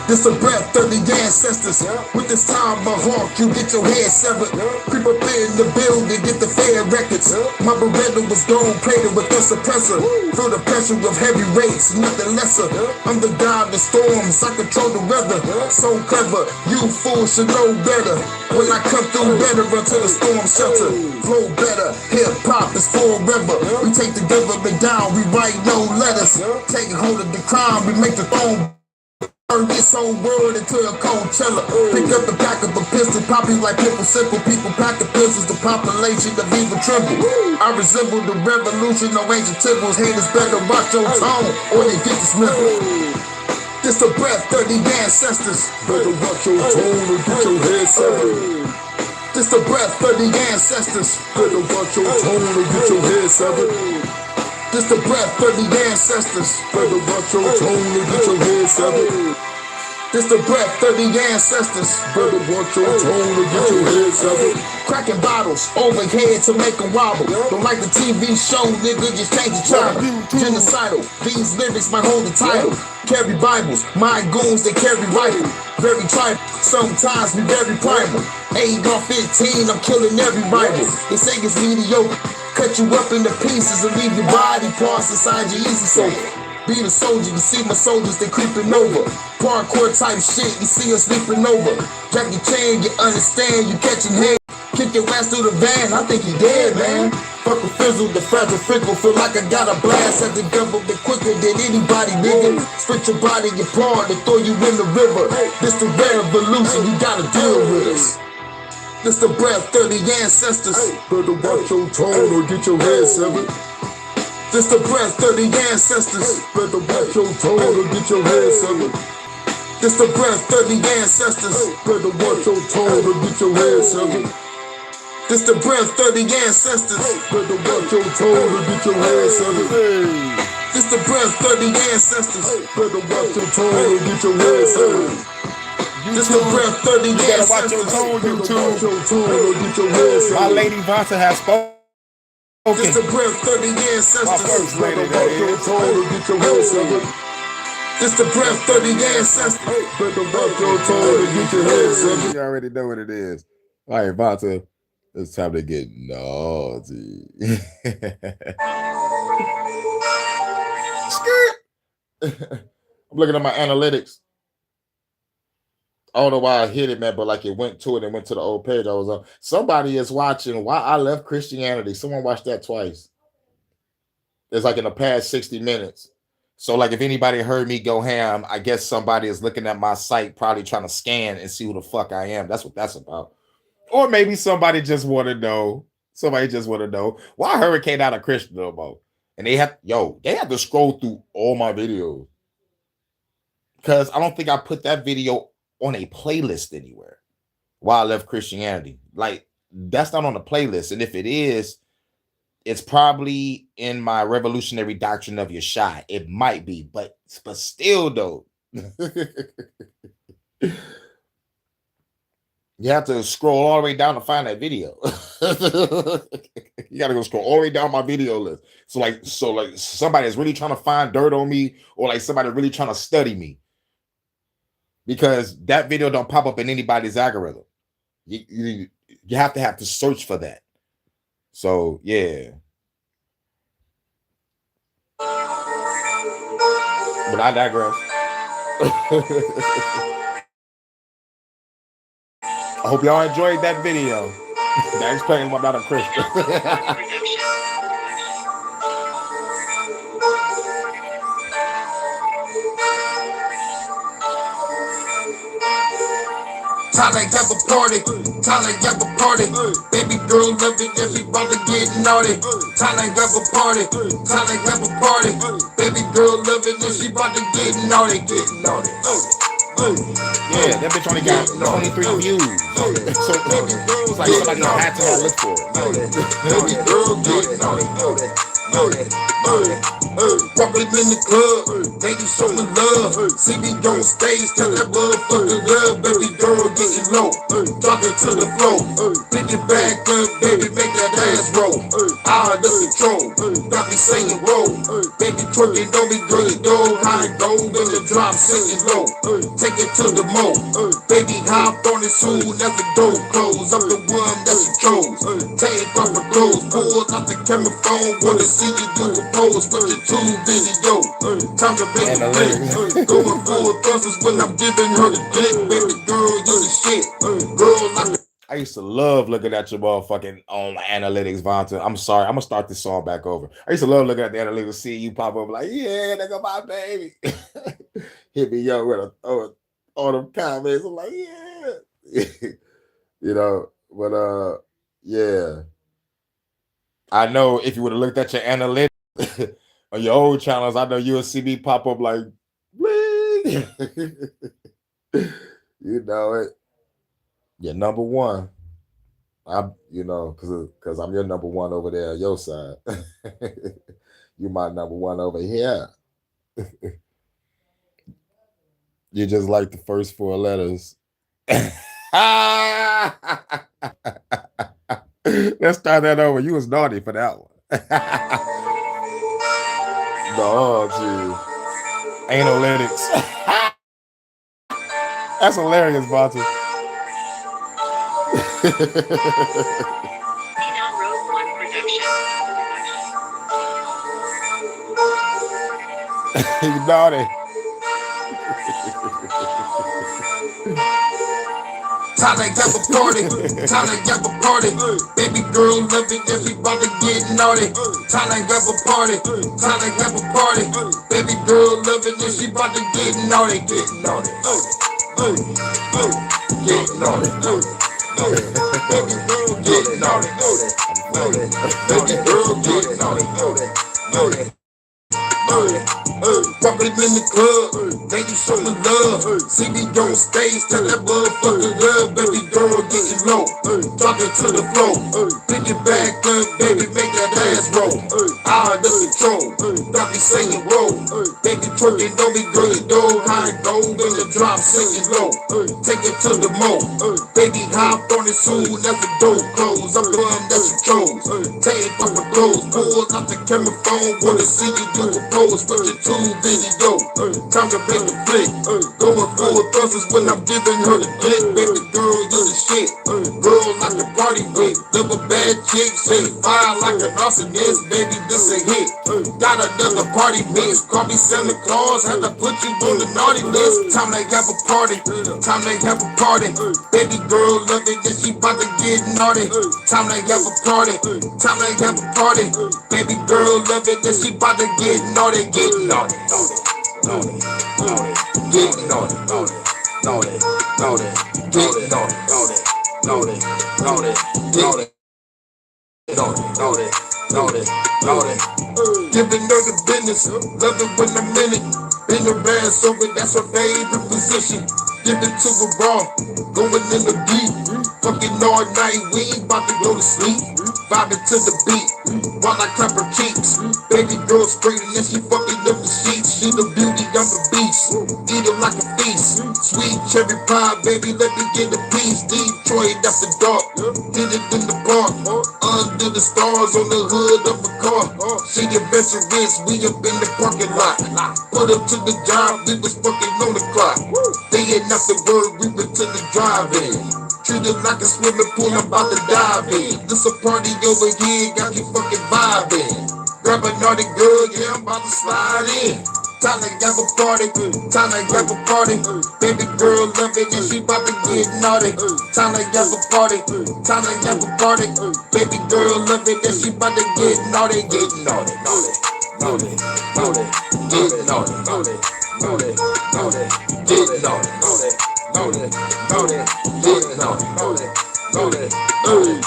This a breath of the ancestors. With this time my hawk, you get your head severed. Creep up in the building, get the fair records. My Beretta was gone, plated with the suppressor. Feel the pressure of heavy rates, nothing lesser. I'm the god of the storms, I control the weather. So clever, you fools should know better. When I come through, better run to the storm shelter. Flow better, hip hop is forever. We take the government down, we write no letters. Take hold of the crime, we make the throne. Turn this whole world into a Coachella. Pick up the pack of a pistol, pop it like people simple. People pack the pistols, the population of even tremble. I resemble the revolution, no ancient temples. Haters better watch your tone, or they get dismembered. This a breath of the ancestors. Better watch your tone or get your head severed. This the breath of the ancestors. Better watch your tone or get your head severed. This the breath of the ancestors. Better watch your tone and get your head severed. This the breath of the ancestors. Better watch your tone and get your head severed. Cracking bottles overhead to make them wobble. Don't like the TV show, nigga, just change the channel. Genocidal, these lyrics might hold the title. Carry Bibles, my goons, they carry rifle. Very tribal, sometimes we very primal. 8 or 15, I'm killing every rival. They say it's mediocre. Cut you up into pieces and leave your body parts inside your easy sofa. Be the soldier, you see my soldiers, they creeping over. Parkour type shit, you see us leaping over. Jackie Chan, you understand, you catching head. Kick your ass through the van, I think he dead, man. Fuck a fizzle, the fragile fickle. Feel like I got a blast at the government quicker than anybody, nigga. Split your body apart and throw you in the river. This the revolution, you gotta deal with us. This the breath of the ancestors. Better watch your tone or get your head severed. This the breath of the ancestors. Better watch your tone or get your head severed. This the breath of the ancestors. Better watch your tone or get your head severed. This the breath of the ancestors. Better watch your tone or get your head severed. This the breath of the ancestors. Better watch your tone or get your head severed. This the breath of the you gotta watch your tone, YouTube. My lady Vonta has spoken. This the breath of the ancestors. My first lady, that is. This the breath of the ancestors. Better watch your tone and get your head severed. You already know what it is. All right, Vonta, it's time to get naughty. I'm looking at my analytics. I don't know why I hit it, man, but like it went to it and went to the old page I was on. Somebody is watching Why I Left Christianity. Someone watched that twice. It's like in the past 60 minutes. So like if anybody heard me go ham, I guess somebody is looking at my site, probably trying to scan and see who the fuck I am. That's what that's about. Or maybe somebody just want to know. Somebody just want to know why Hurykane not a Christian no more. And they have to scroll through all my videos. Because I don't think I put that video on a playlist anywhere. Why I Left Christianity. Like, that's not on the playlist. And if it is, it's probably in my Revolutionary Doctrine of Yeshua. It might be, but still though. You have to scroll all the way down to find that video. You gotta go scroll all the way down my video list. So like somebody is really trying to find dirt on me, or like somebody really trying to study me. Because that video don't pop up in anybody's algorithm. You have to search for that. So yeah. But I digress. I hope y'all enjoyed that video. That explains why I'm not a Christian. Time to have a party, time to have a party. Baby girl loving everybody getting naughty. Time to have a party, time to have a party. Baby girl loving everybody getting naughty, getting naughty. Yeah, that bitch only got 23 views. So it's like somebody had to look for it. Baby girl getting naughty. Walking in the club, baby showing love. See me on stage, tell that motherfucker love. Baby girl getting low, drop it to the floor. Pick it back up, baby, make that ass roll. Out of control, got me saying roll. Baby twerking on me, girl, you know how it go. When the drop singing low, take it to the mo. Baby hop on it soon as the door close. I'm the one that's the chose. Take off my clothes, pull out the camera phone. Wanna see you do a pose with the tube video. Time to make it click. Going full thrusters when I'm giving her the dick. Baby girl, you the shit. Girl, like I used to love looking at your motherfucking on analytics, Vonta. I'm sorry, I'm gonna start this song back over. I used to love looking at the analytics, see you pop up like, yeah, nigga, my baby. Hit me up with all them comments. I'm like, yeah. You know, but yeah. I know if you would have looked at your analytics on your old channels, I know you would see me pop up like, you know it. You're number one. You know, because I'm your number one over there on your side. You my number one over here. You just like the first 4 letters. Let's start that over. You was naughty for that one. No, gee. Analytics. That's hilarious, Vonta. You naughty. time to have a party, time to have a party. Baby girl loving everybody getting naughty. Time to have a party, time to have a party. Baby girl loving everybody getting naughty, getting naughty. Getting naughty. Baby girl getting naughty. Baby girl getting naughty. Walking in the club, baby showing love. See me on stage, tell that motherfucker love. Baby girl getting low, drop it to the floor. Pick it back up, baby, make that ass roll. Out of control, got me saying roll. Baby twerking on me, girl, you know how it go. When the drop singing low, take it to the mo. Baby hop on it soon as the door close. I'm the one that you chose. Take off my clothes, pull out the camera phone. Wanna see you do a pose with your tube video. Time to make a flick. Going full thrusters when I'm giving her the dick. Baby girl, you the shit. Girl like a party bitch. Live a bad chick, say fire like an arsonist. Baby, this a hit. Got another party mix. Call me Santa Claus, had to put you on the naughty list. Time to have a party. Time to have a party. Baby girl love it, that she bout to get naughty. Time to have a party. Time to have a party. Baby girl love it, that she bout to get naughty. Get naughty. Naughty. Get naughty. Naughty. Naughty. Get naughty. Naughty. Naughty. Naughty. Naughty. Giving her the business, love it when I'm in it. Been around so that's her favorite position. Give it to her raw, going in the deep. Fucking all night, we ain't about to go to sleep. Vibing to the beat, while I clap her cheeks. Baby girl straighten and she fucking up the sheets. She the beauty, I'm the beast. Eat her like a feast. Sweet cherry pie, baby, let me get a piece. Detroit after dark, hit it in the park. Under the stars on the hood of a car. She adventurous, we up in the parking lot. Put up to the job, we was fucking on the clock. Day and after work, we went to the drive-in. Treated like a swimming pool, I'm about to dive in. This a party over here, got me fucking vibing. Grab a naughty girl, yeah, I'm about to slide in. Time to have a party, time to have a party. Baby girl love it, and she about to get naughty. Time to have a party, time to have a party. Baby girl love it, and she about to get naughty. Get naughty, naughty, naughty, naughty. Get naughty, naughty, naughty, naughty. Get naughty, naughty, loaded, loaded, loaded, loaded, loaded.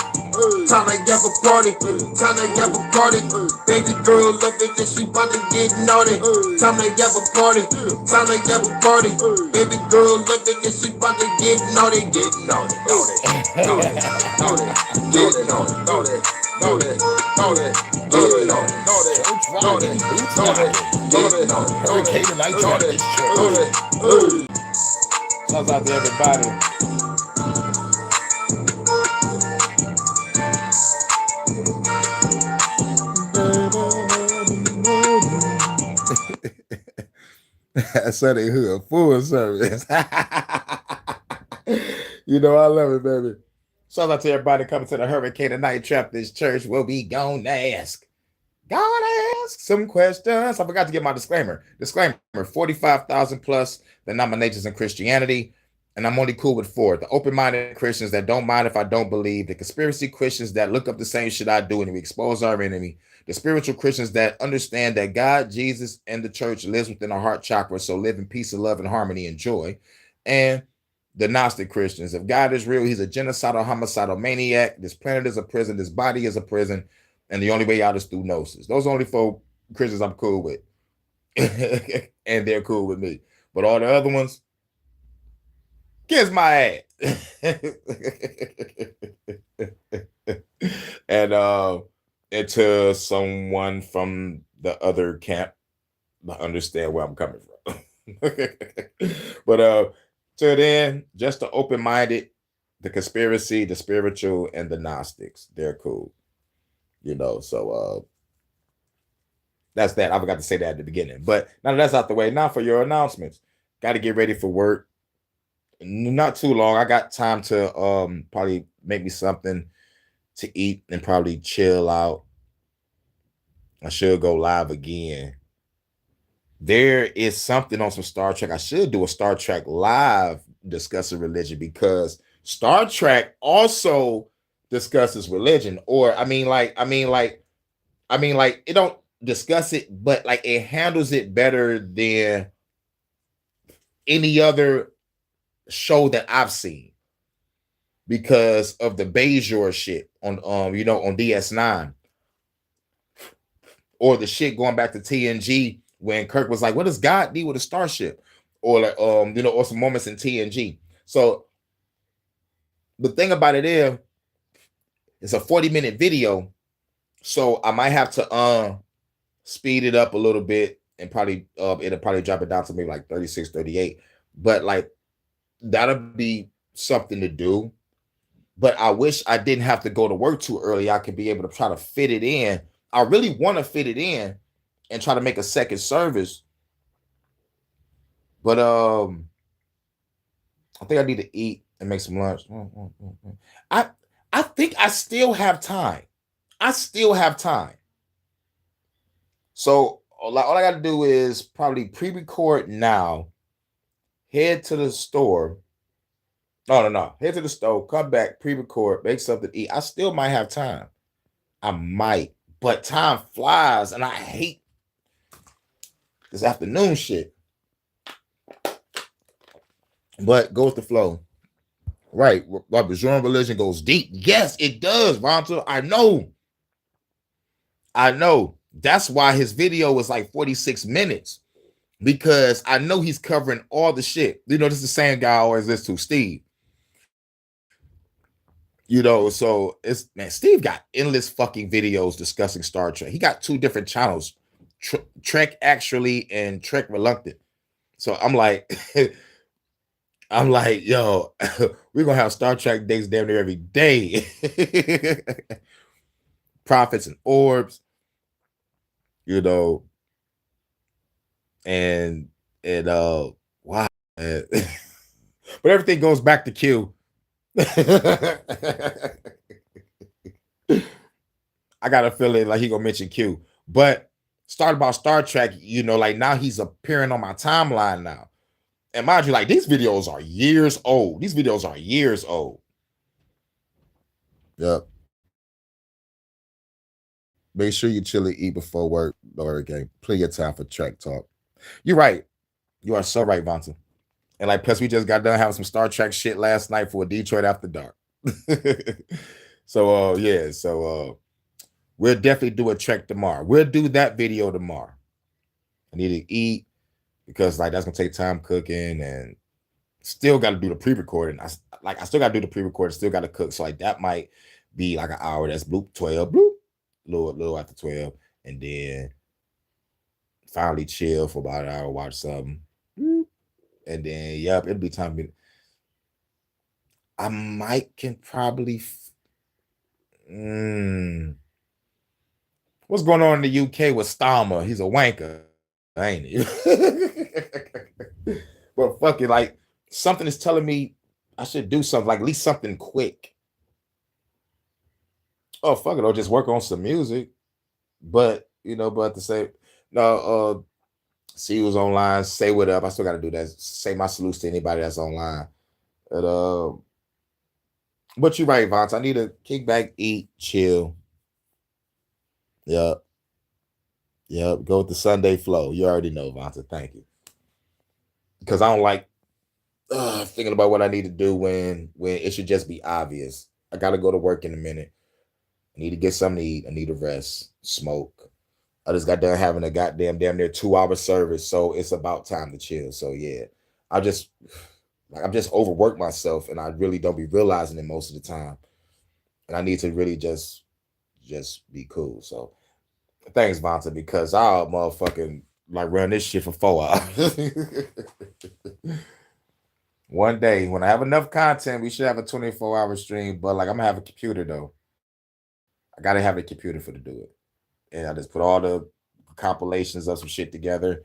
Time to have a party, time to have a party. Baby girl love it and she bout to get naughty. Time to have a party, time to have a party. Baby girl love it and she bout to get naughty, get naughty, naughty, naughty, naughty, get naughty, naughty, naughty, naughty, get naughty, naughty, naughty, naughty, Hurykane Night Trap this church. Shouts out to everybody. Sunday Hood, full service. You know, I love it, baby. Shout out to everybody coming to the Hurykane Night Trap this church. We'll be gonna ask some questions. I forgot to get my disclaimer. 45,000 plus denominations in Christianity, and I'm only cool with 4. The open-minded Christians that don't mind if I don't believe, the conspiracy Christians that look up the same shit I do and we expose our enemy, the spiritual Christians that understand that God, Jesus, and the church lives within our heart chakra, so live in peace and love and harmony and joy, and the Gnostic Christians. If God is real, he's a genocidal, homicidal maniac. This planet is a prison. This body is a prison. And the only way out is through gnosis. Those are only 4 Christians I'm cool with. And they're cool with me. But all the other ones, kiss my ass. And to someone from the other camp to understand where I'm coming from. But till then, just the open-minded, the conspiracy, the spiritual, and the Gnostics. They're cool. You know, so that's that. I forgot to say that at the beginning. But now that's out the way. Now for your announcements. Got to get ready for work. Not too long. I got time to probably make me something to eat and probably chill out. I should go live again. There is something on some Star Trek. I should do a Star Trek live discussing religion, because Star Trek also discusses religion. Or I mean like it don't discuss it, but like it handles it better than any other show that I've seen, because of the Bajor shit on on DS9, or the shit going back to TNG when Kirk was like, what does God need with a starship? Or like or some moments in TNG. So the thing about it is, it's a 40-minute video, so I might have to speed it up a little bit, and probably it'll probably drop it down to maybe like 36, 38. But like that'll be something to do. But I wish I didn't have to go to work too early. I could be able to try to fit it in. I really want to fit it in and try to make a second service. But I think I need to eat and make some lunch. I think I still have time. So all I got to do is probably pre-record now, head to the store. No. Head to the store, come back, pre-record, make something to eat. I still might have time. I might. But time flies, and I hate this afternoon shit. But go with the flow. Right. Bajoran religion goes deep. Yes, it does, Vonta. I know. That's why his video was like 46 minutes. Because I know he's covering all the shit. This is the same guy I always listen to, Steve. So Steve got endless fucking videos discussing Star Trek. He got 2 different channels, Trek Actually and Trek Reluctant. So I'm like, yo, we're gonna have Star Trek days damn near every day. Prophets and orbs, and wow. But everything goes back to Q. I got a feeling like he gonna mention Q. But start about Star Trek, like now he's appearing on my timeline now. And mind you, like these videos are years old. Yep. Make sure you chill and eat before work, Hurykane. Plenty of time for Trek talk. You're right. You are so right, Vonta. And like, plus we just got done having some Star Trek shit last night for Detroit After Dark. So yeah, so we'll definitely do a Trek tomorrow. We'll do that video tomorrow. I need to eat because like that's gonna take time cooking, and still got to do the pre-recording. I still got to do the pre-recording, still got to cook. So like that might be like an hour. That's bloop 12, bloop, little after 12, and then finally chill for about an hour, watch something, bloop, and then yep, it'll be time for me. I might can probably. What's going on in the UK with Starmer? He's a wanker, ain't he? But fuck it, like something is telling me I should do something, like at least something quick. Oh fuck it, I'll just work on some music. But but to say no, see who's online, say what up. I still gotta do that. Say my salutes to anybody that's online. But you're right, Vance. I need to kick back, eat, chill. Yep. Go with the Sunday flow. You already know, Vance. Thank you. Because I don't like thinking about what I need to do when it should just be obvious. I gotta go to work in a minute. I need to get something to eat. I need to rest, smoke. I just got done having a goddamn damn near 2-hour service, so it's about time to chill. So yeah, I'm just overworked myself, and I really don't be realizing it most of the time. And I need to really just be cool. So thanks, Vanta, because I'll motherfucking like run this shit for 4 hours. One day, when I have enough content, we should have a 24-hour stream. But like, I'm gonna have a computer though. I gotta have a computer to do it, and I just put all the compilations of some shit together.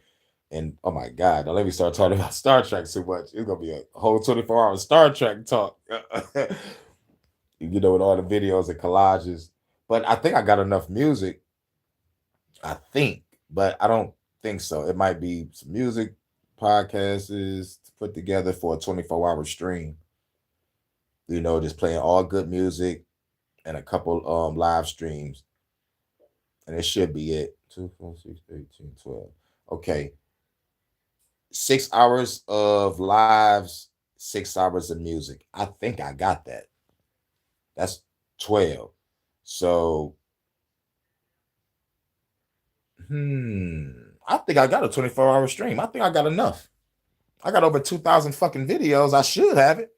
And oh my god, don't let me start talking about Star Trek too much. It's gonna be a whole 24-hour Star Trek talk. With all the videos and collages. But I think I got enough music. I think, but I don't think so. It might be some music, podcasts to put together for a 24-hour stream. Just playing all good music and a couple live streams. And it should be it. 2, 4, 6, 18, 12. Okay. 6 hours of lives, 6 hours of music. I think I got that. That's 12. So I think I got a 24-hour stream. I think I got enough. I got over 2,000 fucking videos. I should have it.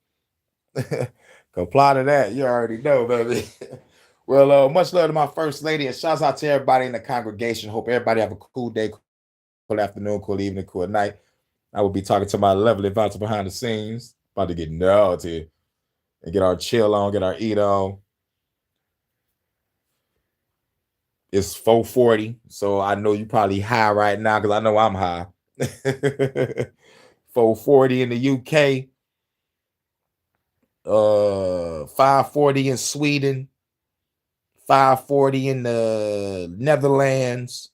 Comply to that. You already know, baby. Well, much love to my first lady, and shouts out to everybody in the congregation. Hope everybody have a cool day, cool afternoon, cool evening, cool night. I will be talking to my lovely advisor behind the scenes. About to get naughty and get our chill on, get our eat on. It's 4:40, so I know you probably high right now because I know I'm high. 4:40 in the UK, 5:40 in Sweden, 5:40 in the Netherlands,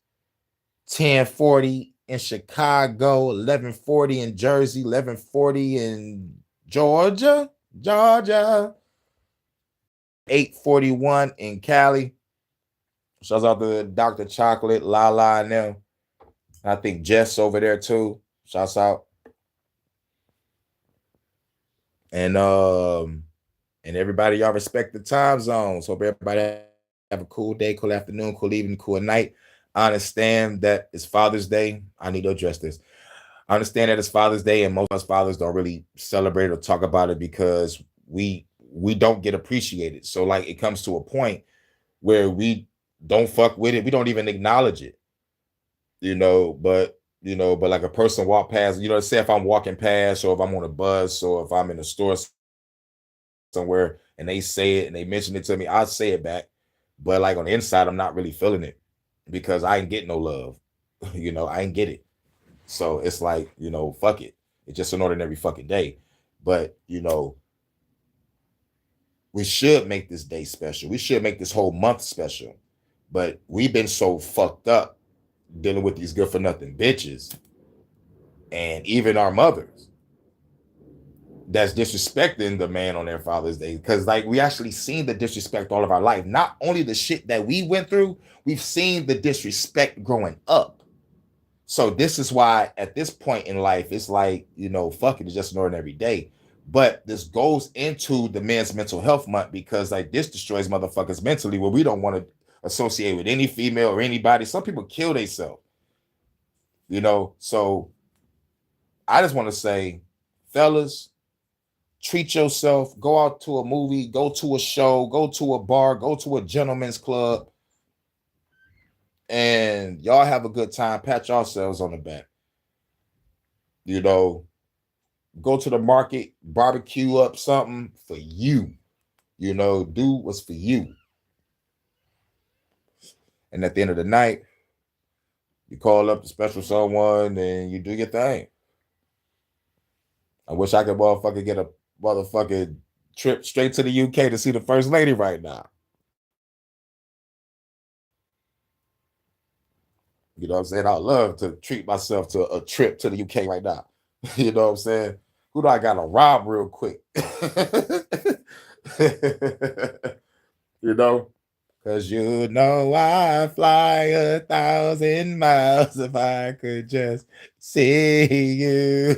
10:40 in Chicago, 11:40 in Jersey, 11:40 in Georgia, 8:41 in Cali. Shouts out to Dr. Chocolate, Lala, and them. I think Jess over there too. Shouts out. And everybody, y'all respect the time zones. Hope everybody have a cool day, cool afternoon, cool evening, cool night. I understand that it's Father's Day. I need to address this. I understand that it's Father's Day, and most of us fathers don't really celebrate or talk about it because we don't get appreciated. So like it comes to a point where we don't fuck with it. We don't even acknowledge it. But like a person walk past, say if I'm walking past or if I'm on a bus or if I'm in a store somewhere and they say it and they mention it to me, I'll say it back. But like on the inside, I'm not really feeling it because I ain't getting no love. I ain't get it. So it's like, fuck it. It's just an ordinary fucking day. But, we should make this day special. We should make this whole month special. But we've been so fucked up dealing with these good for nothing bitches and even our mothers that's disrespecting the man on their Father's Day. Because like we actually seen the disrespect all of our life. Not only the shit that we went through, we've seen the disrespect growing up. So this is why at this point in life, it's like, fuck it, it's just an ordinary day. But this goes into the men's mental health month because like this destroys motherfuckers mentally where we don't want to associate with any female or anybody. Some people kill themselves, So I just want to say, fellas, treat yourself, go out to a movie, go to a show, go to a bar, go to a gentleman's club, and y'all have a good time. Pat yourselves on the back. Go to the market, barbecue up something for you. Do what's for you. And at the end of the night, you call up the special someone and you do your thing. I wish I could motherfucking get a motherfucking trip straight to the UK to see the first lady right now. You know what I'm saying? I'd love to treat myself to a trip to the UK right now. You know what I'm saying? Who do I got to rob real quick? Because I fly 1,000 miles if I could just see you.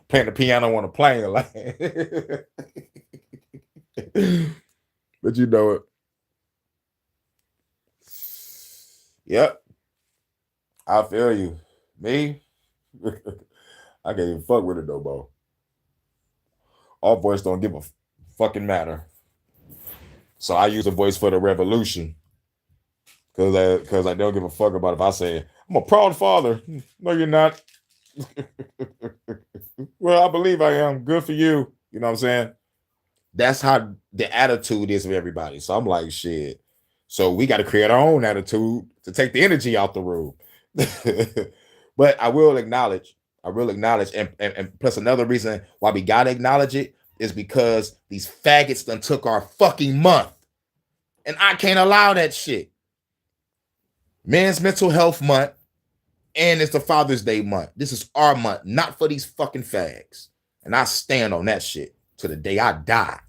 Playing the piano on a plane. But you know it. Yep. I feel you. Me? I can't even fuck with it no more. Our voice don't give a fucking matter. So I use a voice for the revolution. Because I don't give a fuck about if I say, I'm a proud father. No, you're not. Well, I believe I am. Good for you. You know what I'm saying? That's how the attitude is of everybody. So I'm like, shit. So we got to create our own attitude to take the energy out the room. But I will acknowledge, and plus another reason why we got to acknowledge it is because these faggots done took our fucking month. And I can't allow that shit. Men's Mental Health Month, and it's the Father's Day month. This is our month, not for these fucking fags. And I stand on that shit to the day I die.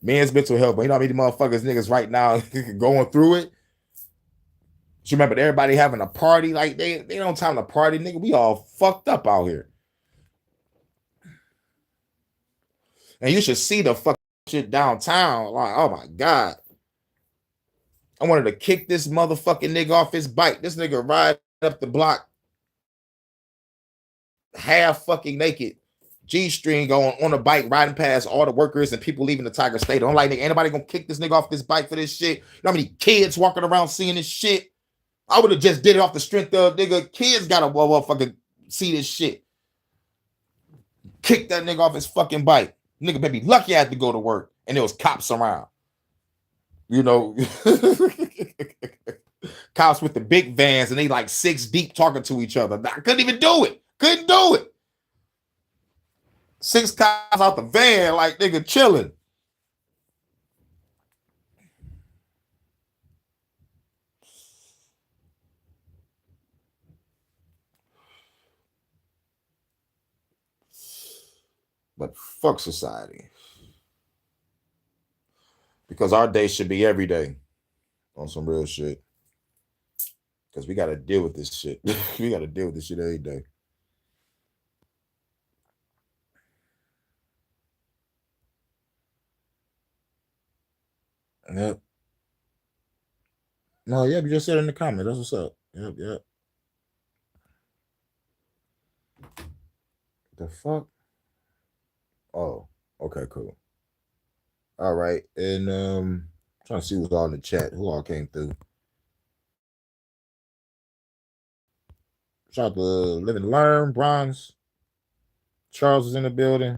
Men's mental health, but you know how many motherfuckers niggas right now going through it? You remember everybody having a party, like they don't time to party, nigga. We all fucked up out here. And you should see the fucking shit downtown. Like, oh my God. I wanted to kick this motherfucking nigga off his bike. This nigga ride up the block half fucking naked, G-string on a bike, riding past all the workers and people leaving the Tiger State. I'm like, nigga, anybody gonna kick this nigga off this bike for this shit? You know how many kids walking around seeing this shit? I would have just did it off the strength of, nigga, kids gotta fucking see this shit. Kick that nigga off his fucking bike. Nigga better be lucky I had to go to work and there was cops around. Cops with the big vans and they like 6 deep talking to each other. I couldn't even do it. Couldn't do it. 6 cops out the van, like nigga chilling. But fuck society. Because our day should be every day on some real shit. Because we got to deal with this shit. We got to deal with this shit every day. Yep. No, yeah, you just said it in the comments. That's what's up. Yep. The fuck? Oh, okay, cool. All right. And trying to see who's all in the chat. Who all came through. Shout out to Live and Learn, Bronze. Charles was in the building.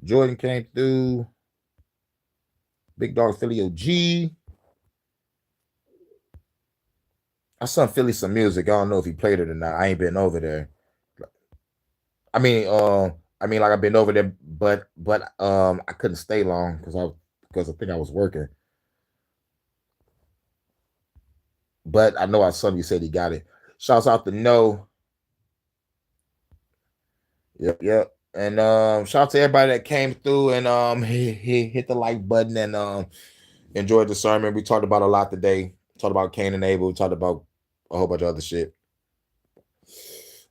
Jordan came through. Big Dog Philly OG. I sent Philly some music. I don't know if he played it or not. I ain't been over there. I mean, like I've been over there, but I couldn't stay long because I think I was working. But I know our son, you said he got it. Shouts out to No. Yep. And shout out to everybody that came through and hit the like button and enjoyed the sermon. We talked about a lot today. Talked about Cain and Abel. We talked about a whole bunch of other shit.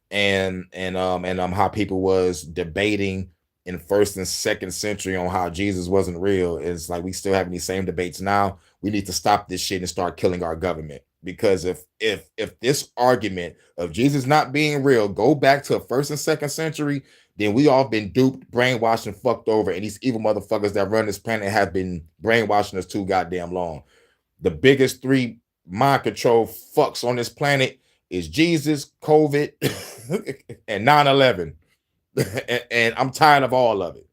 And how people was debating in first and second century on how Jesus wasn't real. It's like we still having these same debates now. We need to stop this shit and start killing our government. Because if this argument of Jesus not being real go back to first and second century, then we all been duped, brainwashed, and fucked over. And these evil motherfuckers that run this planet have been brainwashing us too goddamn long. The biggest three mind control fucks on this planet is Jesus, COVID, and 9/11. and I'm tired of all of it.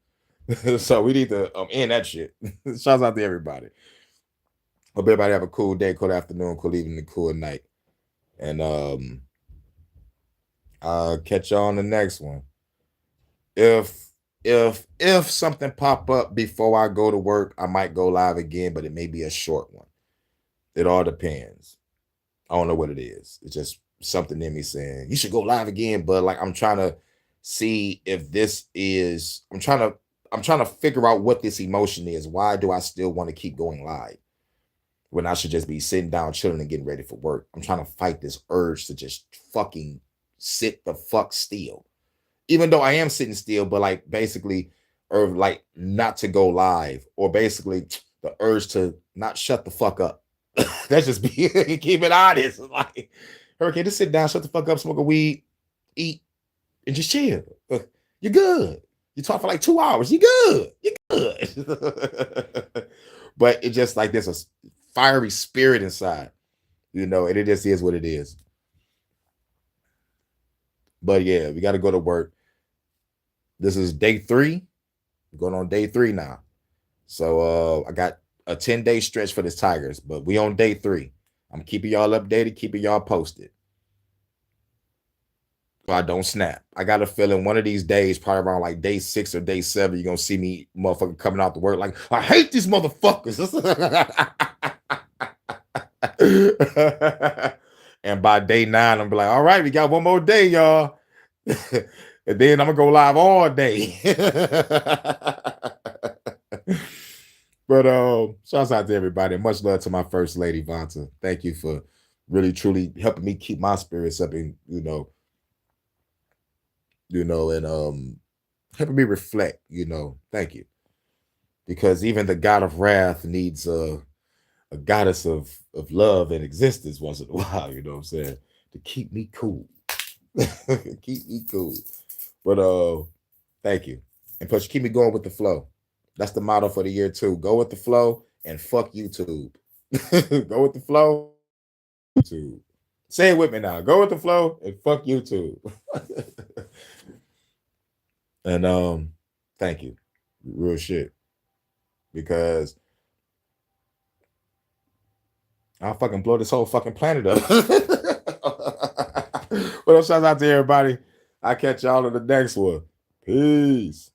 So we need to end that shit. Shouts out to everybody. Hope everybody have a cool day, cool afternoon, cool evening, cool night. And I'll catch y'all on the next one. If something pop up before I go to work, I might go live again, but it may be a short one. It all depends. I don't know what it is. It's just something in me saying you should go live again, but like I'm trying to see if this is I'm trying to figure out what this emotion is. Why do I still want to keep going live when I should just be sitting down, chilling, and getting ready for work? I'm trying to fight this urge to just fucking sit the fuck still. Even though I am sitting still, but like basically, or like not to go live, or basically the urge to not shut the fuck up. That's just be keep it honest. Like, Hurykane, just sit down, shut the fuck up, smoke a weed, eat, and just chill. You're good. You talk for like 2 hours. You're good. You're good. But it just like there's a fiery spirit inside, and it just is what it is. But yeah, we got to go to work. This is day 3. We're going on day 3 now. So I got a 10-day stretch for the Tigers, but we on day 3. I'm keeping y'all updated, keeping y'all posted. So I don't snap. I got a feeling one of these days, probably around like day 6 or day 7, you're going to see me motherfucker coming out to work like, I hate these motherfuckers. And by day 9, I'm gonna be like, all right, we got one more day, y'all. And then I'm gonna go live all day. But shouts out to everybody. Much love to my first lady, Vonta. Thank you for really truly helping me keep my spirits up and and helping me reflect, Thank you. Because even the God of wrath needs a goddess of love and existence once in a while, you know what I'm saying? To keep me cool. Keep me cool. But thank you. And plus keep me going with the flow. That's the motto for the year 2. Go with the flow and fuck YouTube. Go with the flow. YouTube. Say it with me now. Go with the flow and fuck YouTube. And thank you. Real shit. Because I'll fucking blow this whole fucking planet up. Well, shout out to everybody. I'll catch y'all in the next one. Peace.